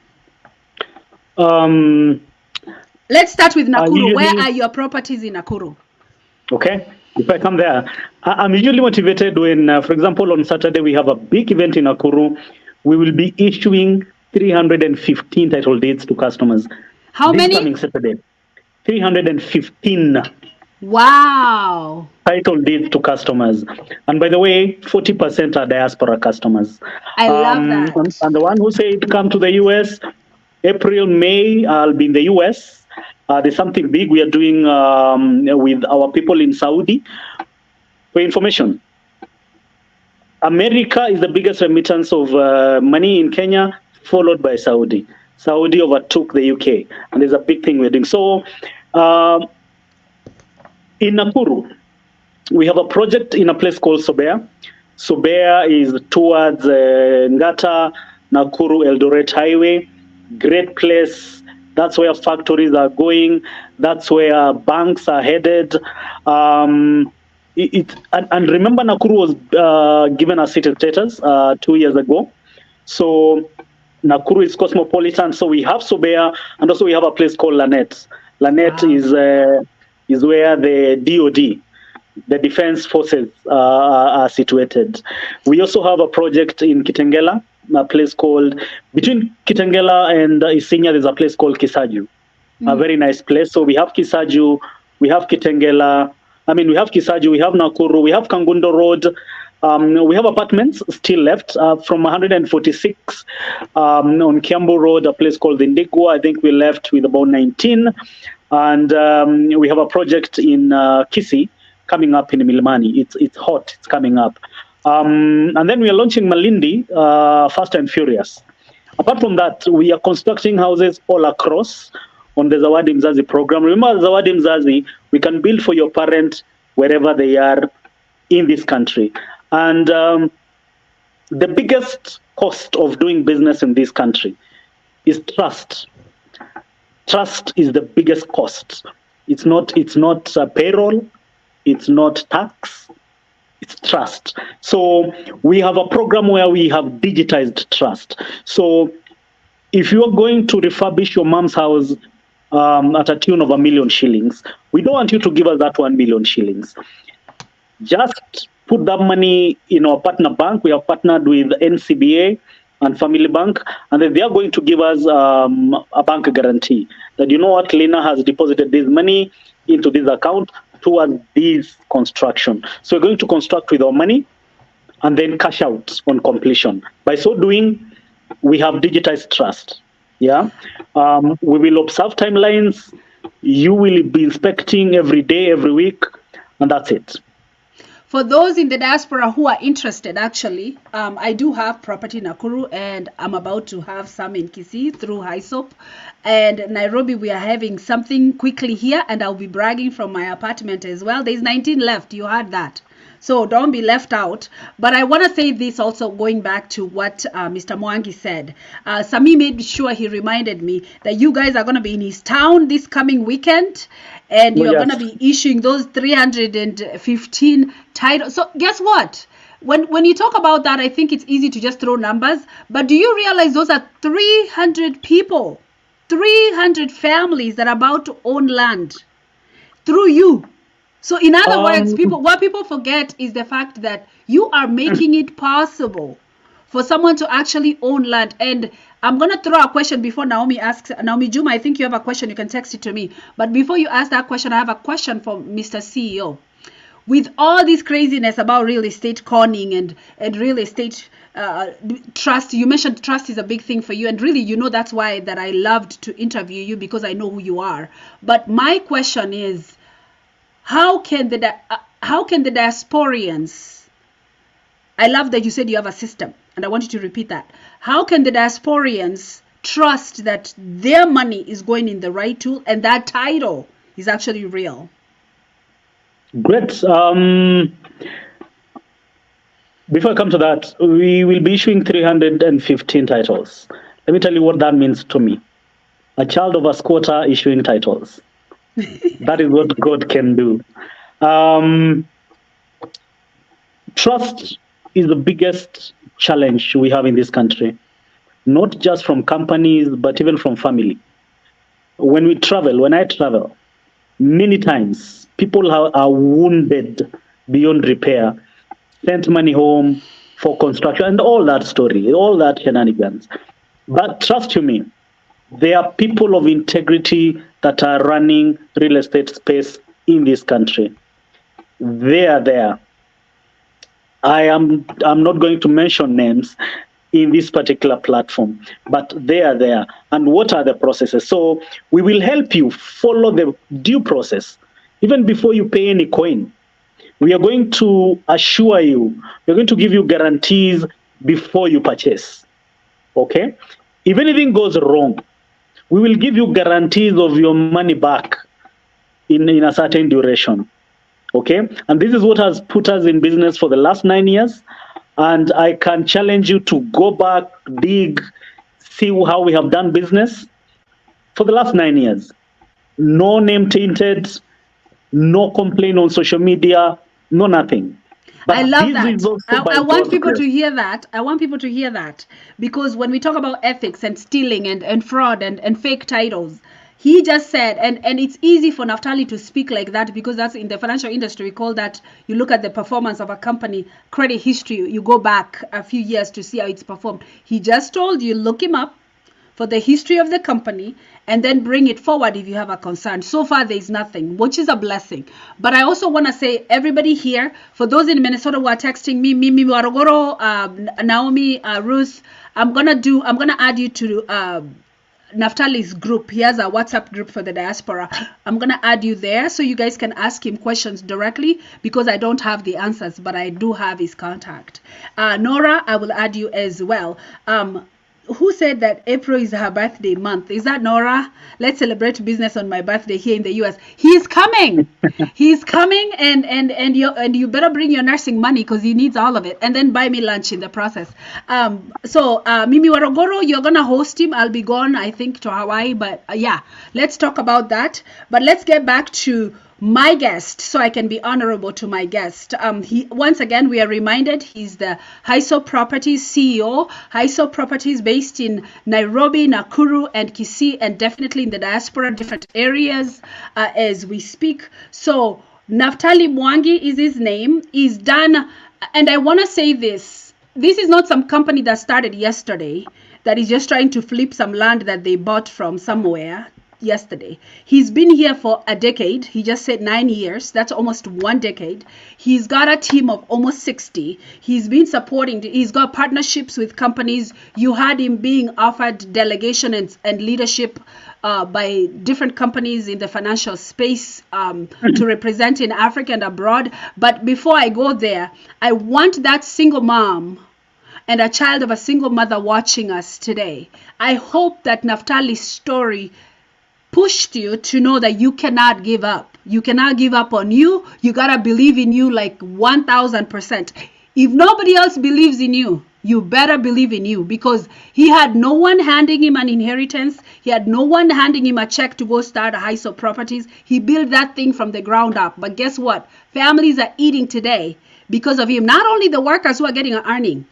A: Let's start with Nakuru. Where are your properties in Nakuru?
B: Okay, if I come there, I'm usually motivated when, for example, on Saturday we have a big event in Nakuru. We will be issuing 315 title deeds to customers.
A: How many?
B: This coming Saturday. 315.
A: Wow.
B: Title deeds to customers. And by the way, 40% are diaspora customers.
A: I love that.
B: And the one who said come to the US, April, May, I'll be in the US. There's something big we are doing with our people in Saudi. For information, America is the biggest remittance of money in Kenya, followed by Saudi. Saudi overtook the UK, and there's a big thing we're doing. So in Nakuru, we have a project in a place called Sobea. Sobea is towards Ngata, Nakuru, Eldoret Highway. Great place. That's where factories are going. That's where banks are headed. And remember, Nakuru was given a city status 2 years ago. So Nakuru is cosmopolitan. So we have Sobea, and also we have a place called Lanet. Lanet is where the DOD, the Defense Forces, are situated. We also have a project in Kitengela, a place called, between Kitengela and Isinya, there's a place called Kisaju, a very nice place. So we have Kisaju, we have Kitengela, we have Kisaju, we have Nakuru, we have Kangundo Road. We have apartments still left from 146 on Kiambu Road, a place called Indigwa. I think we left with about 19. And we have a project in Kisii coming up in Milimani. It's hot, it's coming up. And then we are launching Malindi, Fast and Furious. Apart from that, we are constructing houses all across on the Zawadi Mzazi program. Remember, Zawadi Mzazi, we can build for your parent wherever they are in this country. And the biggest cost of doing business in this country is trust. Trust is the biggest cost. It's not payroll, it's not tax, it's trust. So we have a program where we have digitized trust. So if you are going to refurbish your mom's house at a tune of 1 million shillings, we don't want you to give us that 1 million shillings. Just put that money in our partner bank. We have partnered with NCBA and Family Bank, and then they are going to give us a bank guarantee that, you know what, Lena has deposited this money into this account towards this construction. So we're going to construct with our money and then cash out on completion. By so doing, we have digitized trust. Yeah, we will observe timelines. You will be inspecting every day, every week, and that's it.
A: For those in the diaspora who are interested, actually, I do have property in Nakuru, and I'm about to have some in Kisii through Hyssop. And Nairobi, we are having something quickly here, and I'll be bragging from my apartment as well. There's 19 left. You heard that. So don't be left out. But I want to say this also, going back to what Mr. Mwangi said. Sami made sure he reminded me that you guys are going to be in his town this coming weekend. And you're going to be issuing those 315 titles. So guess what? When you talk about that, I think it's easy to just throw numbers. But do you realize those are 300 people, 300 families that are about to own land through you? So in other words, what people forget is the fact that you are making it possible for someone to actually own land. And I'm going to throw a question before Naomi asks. Naomi Juma, I think you have a question. You can text it to me. But before you ask that question, I have a question for Mr. CEO. With all this craziness about real estate conning and real estate trust, you mentioned trust is a big thing for you. And really, you know, that's why that I loved to interview you, because I know who you are. But my question is, how can the diasporians, I love that you said you have a system, and I want you to repeat that. How can the diasporians trust that their money is going in the right tool and that title is actually real?
B: Great. Before I come to that, we will be issuing 315 titles. Let me tell you what that means to me. A child of a squatter issuing titles. That is what God can do. Trust is the biggest challenge we have in this country, not just from companies, but even from family. When I travel, many times people are wounded beyond repair, sent money home for construction, and all that story, all that shenanigans. But trust you me, there are people of integrity that are running real estate space in this country. They are there. I'm not going to mention names in this particular platform, but they are there. And what are the processes? So we will help you follow the due process. Even before you pay any coin, we are going to assure you, we're going to give you guarantees before you purchase. Okay? If anything goes wrong, we will give you guarantees of your money back in a certain duration. Okay, and this is what has put us in business for the last 9 years. And I can challenge you to go back, dig, see how we have done business for the last 9 years. No name tainted, no complaint on social media, no nothing.
A: But I love that. I want people to hear that. I want people to hear that, because when we talk about ethics and stealing and fraud and fake titles, he just said, and it's easy for Naftaly to speak like that, because that's in the financial industry. We call that, you look at the performance of a company, credit history, you go back a few years to see how it's performed. He just told you, look him up for the history of the company and then bring it forward if you have a concern. So far, there's nothing, which is a blessing. But I also want to say, everybody here, for those in Minnesota who are texting me, Mimi Warogoro, Naomi, Ruth, I'm gonna add you to Naftaly's group. He has a WhatsApp group for the diaspora. I'm going to add you there so you guys can ask him questions directly, because I don't have the answers, but I do have his contact. Nora, I will add you as well. Who said that April is her birthday month? Is that Nora? Let's celebrate business on my birthday here in the US. He's coming. He's coming, and you better bring your nursing money, because he needs all of it, and then buy me lunch in the process. So Mimi Warogoro, you're gonna host him. I'll be gone, I think, to Hawaii, but yeah, let's talk about that. But let's get back to my guest, so I can be honorable to my guest. Once again, we are reminded he's the Hyssop Properties CEO. Hyssop Properties based in Nairobi, Nakuru, and Kisii, and definitely in the diaspora, different areas as we speak. So Naftaly Mwangi is his name. He's done, and I want to say this. This is not some company that started yesterday that is just trying to flip some land that they bought from somewhere yesterday. He's been here for a decade. He just said 9 years. That's almost 1 decade. He's got a team of almost 60. He's been supporting, he's got partnerships with companies. You had him being offered delegation and leadership by different companies in the financial space to represent in Africa and abroad. But before I go there, I want that single mom and a child of a single mother watching us today. I hope that Naftaly's story pushed you to know that you cannot give up. You cannot give up on you. You got to believe in you like 1,000%. If nobody else believes in you, you better believe in you, because he had no one handing him an inheritance. He had no one handing him a check to go start a Hyssop Properties. He built that thing from the ground up. But guess what? Families are eating today because of him. Not only the workers who are getting an earning,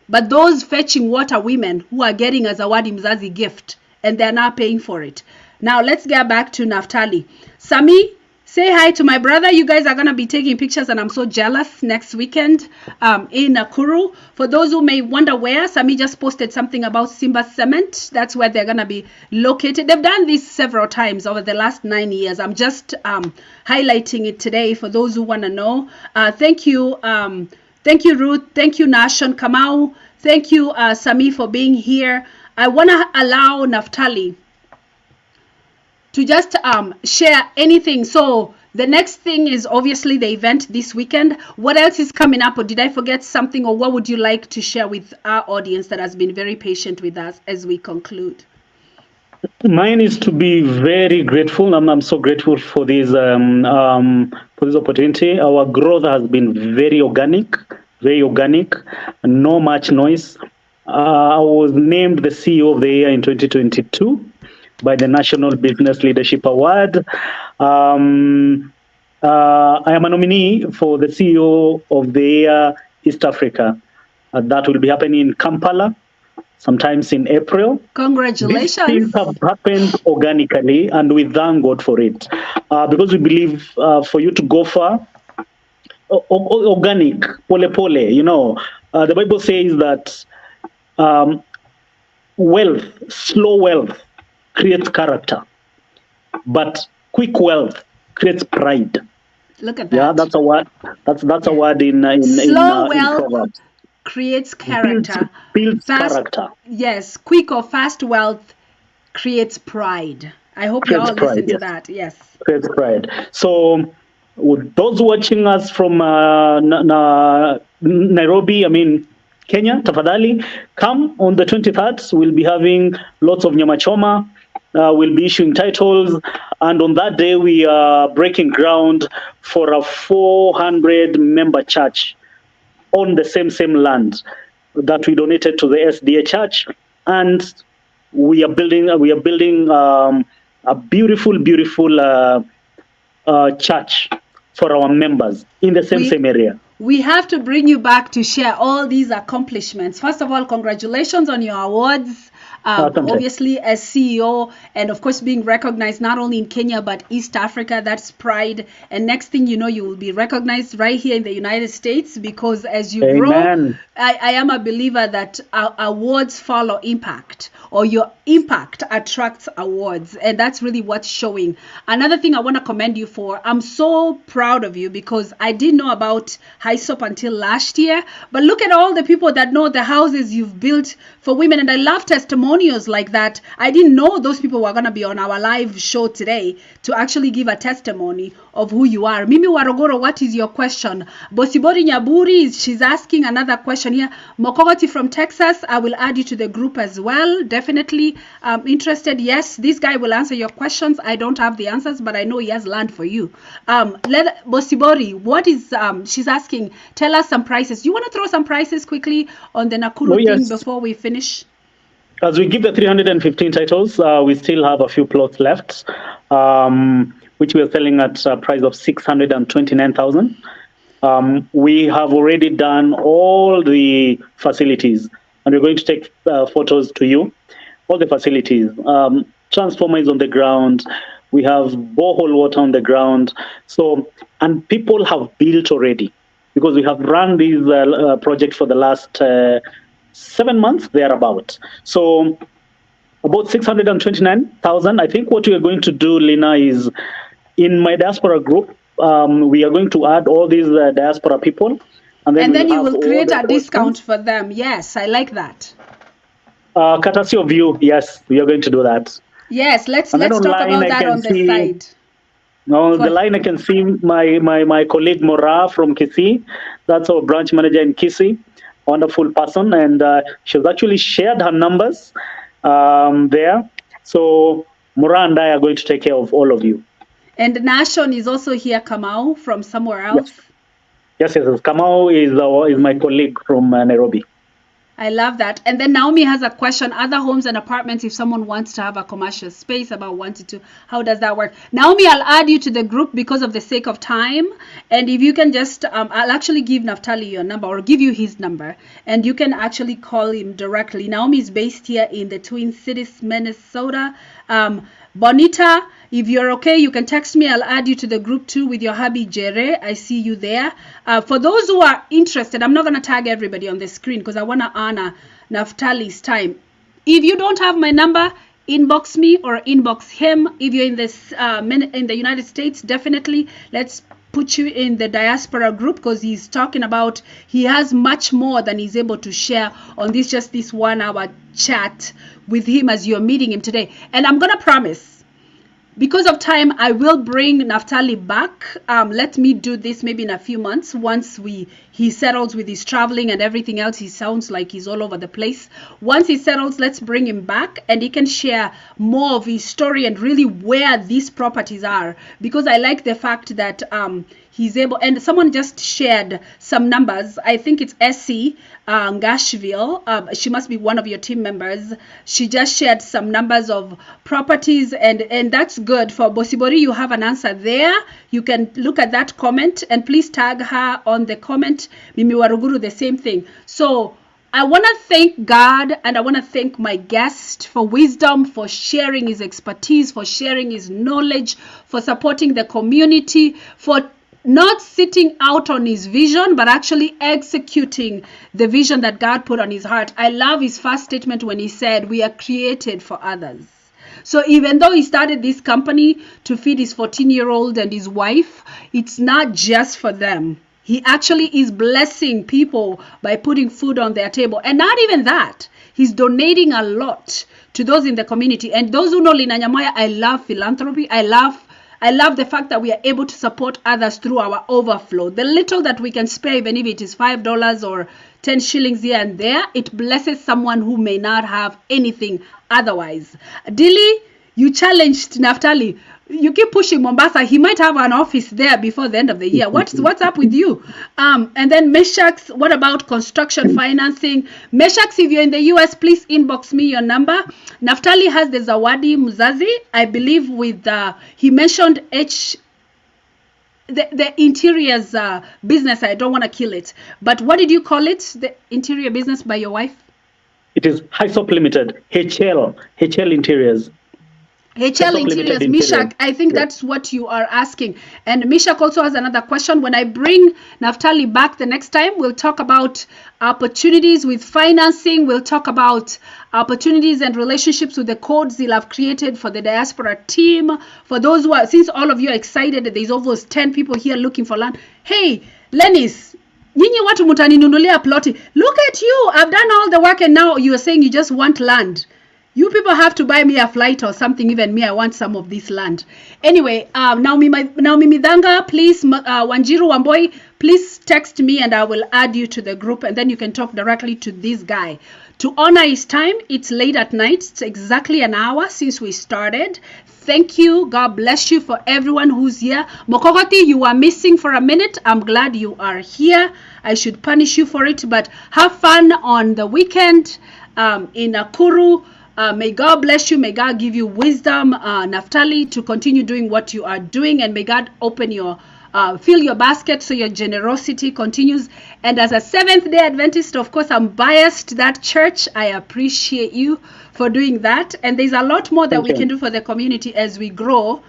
A: but those fetching water women who are getting a JENGEAMZAZI gift, and they're not paying for it. Now, let's get back to Naftaly. Sami, say hi to my brother. You guys are going to be taking pictures, and I'm so jealous, next weekend in Nakuru. For those who may wonder where, Sami just posted something about Simba Cement. That's where they're going to be located. They've done this several times over the last 9 years. I'm just highlighting it today for those who want to know. Thank you, Ruth. Thank you, Nashon Kamau. Thank you, Sami, for being here. I want to allow Naftaly to just share anything. So the next thing is obviously the event this weekend. What else is coming up, or did I forget something, or what would you like to share with our audience that has been very patient with us as we conclude?
B: Mine is to be very grateful. I'm so grateful for this opportunity. Our growth has been very organic, no much noise. I was named the CEO of the Year in 2022 by the National Business Leadership Award. I am a nominee for the CEO of the Year East Africa. That will be happening in Kampala, sometimes in April.
A: Congratulations.
B: These things have happened organically, and we thank God for it. Because we believe for you to go far, organic, pole pole, you know. The Bible says that wealth, slow wealth creates character, but quick wealth creates pride.
A: Look at that.
B: Yeah, that's a word. That's a word in
A: Slow
B: in
A: wealth
B: Proverbs.
A: creates character.
B: Builds
A: Fast,
B: character.
A: yes, quick or fast wealth creates pride. I hope you all listen to that. Yes.
B: Creates pride. So, with those watching us from Nairobi, I mean Kenya, tafadhali, come on the 23rd. We'll be having lots of nyama choma. We'll be issuing titles, and on that day we are breaking ground for a 400-member church on the same land that we donated to the SDA church, and we are building a beautiful church for our members in the same area.
A: We have to bring you back to share all these accomplishments. First of all, congratulations on your awards. Obviously, as CEO, and of course, being recognized not only in Kenya but East Africa, that's pride. And next thing you know, you will be recognized right here in the United States, because as you grow, I am a believer that awards follow impact, or your impact attracts awards. And that's really what's showing. Another thing I want to commend you for, I'm so proud of you, because I didn't know about Hyssop until last year. But look at all the people that know the houses you've built for women. And I love testimonials like that. I didn't know those people were going to be on our live show today to actually give a testimony of who you are. Mimi Warogoro, what is your question? Bosibori Nyaburi, she's asking another question here. Mokogoti from Texas, I will add you to the group as well. Definitely interested. Yes, this guy will answer your questions. I don't have the answers, but I know he has learned for you. Bosibori, what is, she's asking, tell us some prices. You want to throw some prices quickly on the Nakuru thing before we finish?
B: As we give the 315 titles, we still have a few plots left, which we are selling at a price of 629,000. We have already done all the facilities, and we're going to take photos to you. All the facilities, transformer is on the ground. We have borehole water on the ground. So, and people have built already, because we have run these projects for the last 7 months, thereabout. So about 629,000. I think what we are going to do, Lina, is in my diaspora group, we are going to add all these diaspora people. And then
A: you will create a discount for them. Yes, I like that.
B: Courtesy of you, yes, we are going to do that.
A: Yes, let's talk about that on the side.
B: On the line, I can see my colleague Mora from Kisii. That's our branch manager in Kisii. Wonderful person, and she's actually shared her numbers there. So Mura and I are going to take care of all of you.
A: And Nashon is also here, Kamau, from somewhere else.
B: Yes. Kamau is my colleague from Nairobi.
A: I love that. And then Naomi has a question. Other homes and apartments, if someone wants to have a commercial space, about 1 to 2, how does that work? Naomi, I'll add you to the group because of the sake of time. And if you can just, I'll actually give Naftaly your number, or give you his number, and you can actually call him directly. Naomi is based here in the Twin Cities, Minnesota. Bonita, if you're okay, you can text me. I'll add you to the group too with your hubby Jere. I see you there. For those who are interested, I'm not going to tag everybody on the screen because I want to honor Naftaly's time. If you don't have my number, inbox me or inbox him. If you're in this in the United States, definitely let's put you in the diaspora group, because he's talking about, he has much more than he's able to share on this 1 hour chat with him as you're meeting him today. And I'm gonna promise, because of time, I will bring Naftaly back. Let me do this maybe in a few months. Once he settles with his traveling and everything else, he sounds like he's all over the place. Once he settles, let's bring him back and he can share more of his story and really where these properties are. Because I like the fact that he's able, and someone just shared some numbers. I think it's Essie Ngashville. She must be one of your team members. She just shared some numbers of properties, and that's good. For Bosibori, you have an answer there. You can look at that comment, and please tag her on the comment. Mimi Waruguru, the same thing. So I want to thank God, and I want to thank my guest for wisdom, for sharing his expertise, for sharing his knowledge, for supporting the community, for not sitting out on his vision, but actually executing the vision that God put on his heart. I love his first statement when he said, we are created for others. So even though he started this company to feed his 14-year-old and his wife, it's not just for them. He actually is blessing people by putting food on their table. And not even that, he's donating a lot to those in the community. And those who know Lina Nyamwaya, I love philanthropy. I love the fact that we are able to support others through our overflow. The little that we can spare, even if it is $5 or 10 shillings here and there, it blesses someone who may not have anything otherwise. Dilly, you challenged Naftaly. You keep pushing Mombasa. He might have an office there before the end of the year. What's up with you? And then Meshax, what about construction financing? Meshax, if you're in the US, please inbox me your number. Naftaly has the Zawadi Mzazi, I believe, with he mentioned the interiors business. I don't want to kill it, but what did you call it? The interior business by your wife?
B: It is Hyssop Limited, HL Interiors.
A: HL Interiors, Mishak, I think that's what you are asking. And Mishak also has another question. When I bring Naftaly back the next time, we'll talk about opportunities with financing. We'll talk about opportunities and relationships with the codes they'll have created for the diaspora team. For those who are, since all of you are excited that there's almost 10 people here looking for land. Hey, Lennis, nyinyi watu mutaninunulia ploti. Look at you, I've done all the work and now you are saying you just want land. You people have to buy me a flight or something. Even me, I want some of this land. Anyway, Naomi Midanga, please, Wanjiru Wamboi, please text me and I will add you to the group and then you can talk directly to this guy. To honor his time, it's late at night. It's exactly an hour since we started. Thank you. God bless you for everyone who's here. Mokogoti, you were missing for a minute. I'm glad you are here. I should punish you for it, but have fun on the weekend in Nakuru. May God bless you. May God give you wisdom, Naftaly, to continue doing what you are doing. And may God open your, fill your basket so your generosity continues. And as a Seventh-day Adventist, of course, I'm biased to that church. I appreciate you for doing that. And there's a lot more that we can do for the community as we grow.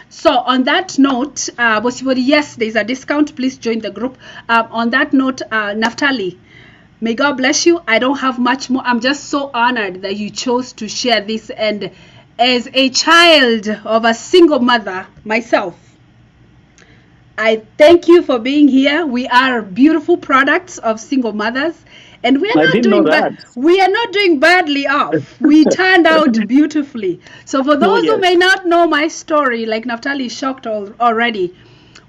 A: So on that note, Bosibori, yes, there's a discount. Please join the group. On that note, Naftaly, may God bless you. I don't have much more. I'm just so honored that you chose to share this. And as a child of a single mother myself, I thank you for being here. We are beautiful products of single mothers. And we are not doing badly off. We turned out beautifully. So for those who may not know my story, like Naftaly shocked already,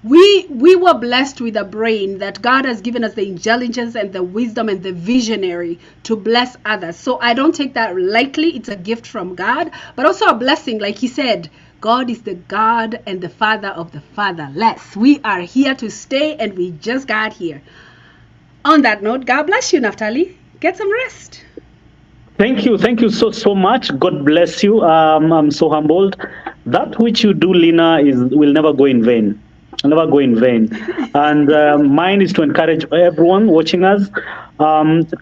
A: we were blessed with a brain that God has given us the intelligence and the wisdom and the visionary to bless others. So I don't take that lightly. It's a gift from God, but also a blessing. Like he said, God is the God and the Father of the fatherless. We are here to stay and we just got here. On that note, God bless you, Naftaly. Get some rest.
B: Thank you so much. God bless you. I'm so humbled. That which you do, Lina, will never go in vain. Never go in vain. And mine is to encourage everyone watching us.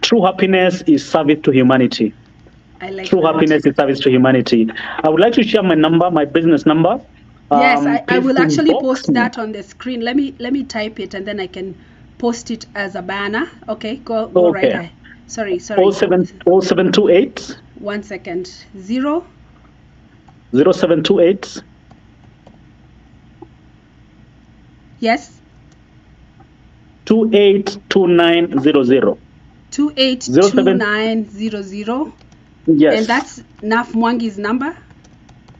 B: True happiness is service to humanity. True happiness is service to humanity. I would like to share my number, my business number.
A: Yes, I will actually post that on the screen. Let me type it and then I can post it as a banner. Okay, go right. Sorry. 0728. 1 second.
B: 0728.
A: Yes.
B: 282900.
A: 282900.
B: Yes.
A: And that's Naf Mwangi's number?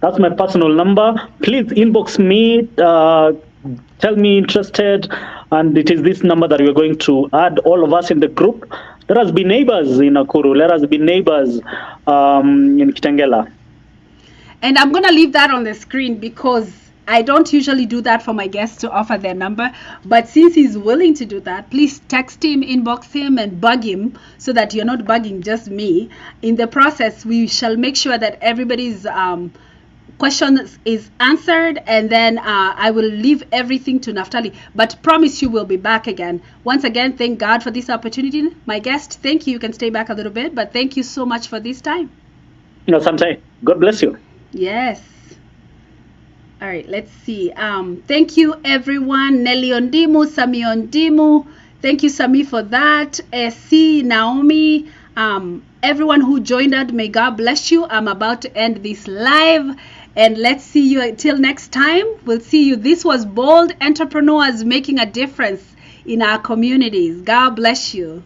B: That's my personal number. Please inbox me. Tell me interested. And it is this number that we're going to add all of us in the group. Let us be neighbors in Nakuru. Let us be neighbors in Kitengela.
A: And I'm going to leave that on the screen because I don't usually do that for my guests to offer their number, but since he's willing to do that, please text him, inbox him, and bug him so that you're not bugging just me. In the process, we shall make sure that everybody's question is answered, and then I will leave everything to Naftaly, but promise you we'll be back again. Once again, thank God for this opportunity. My guest, thank you. You can stay back a little bit, but thank you so much for this time.
B: No, Sante. God bless you.
A: Yes. All right, let's see. Thank you, everyone. Nelly Ondimu, Sami Ondimu. Thank you, Sami, for that. C, Naomi, everyone who joined us, may God bless you. I'm about to end this live, and let's see you until next time. We'll see you. This was Bold Entrepreneurs Making a Difference in our communities. God bless you.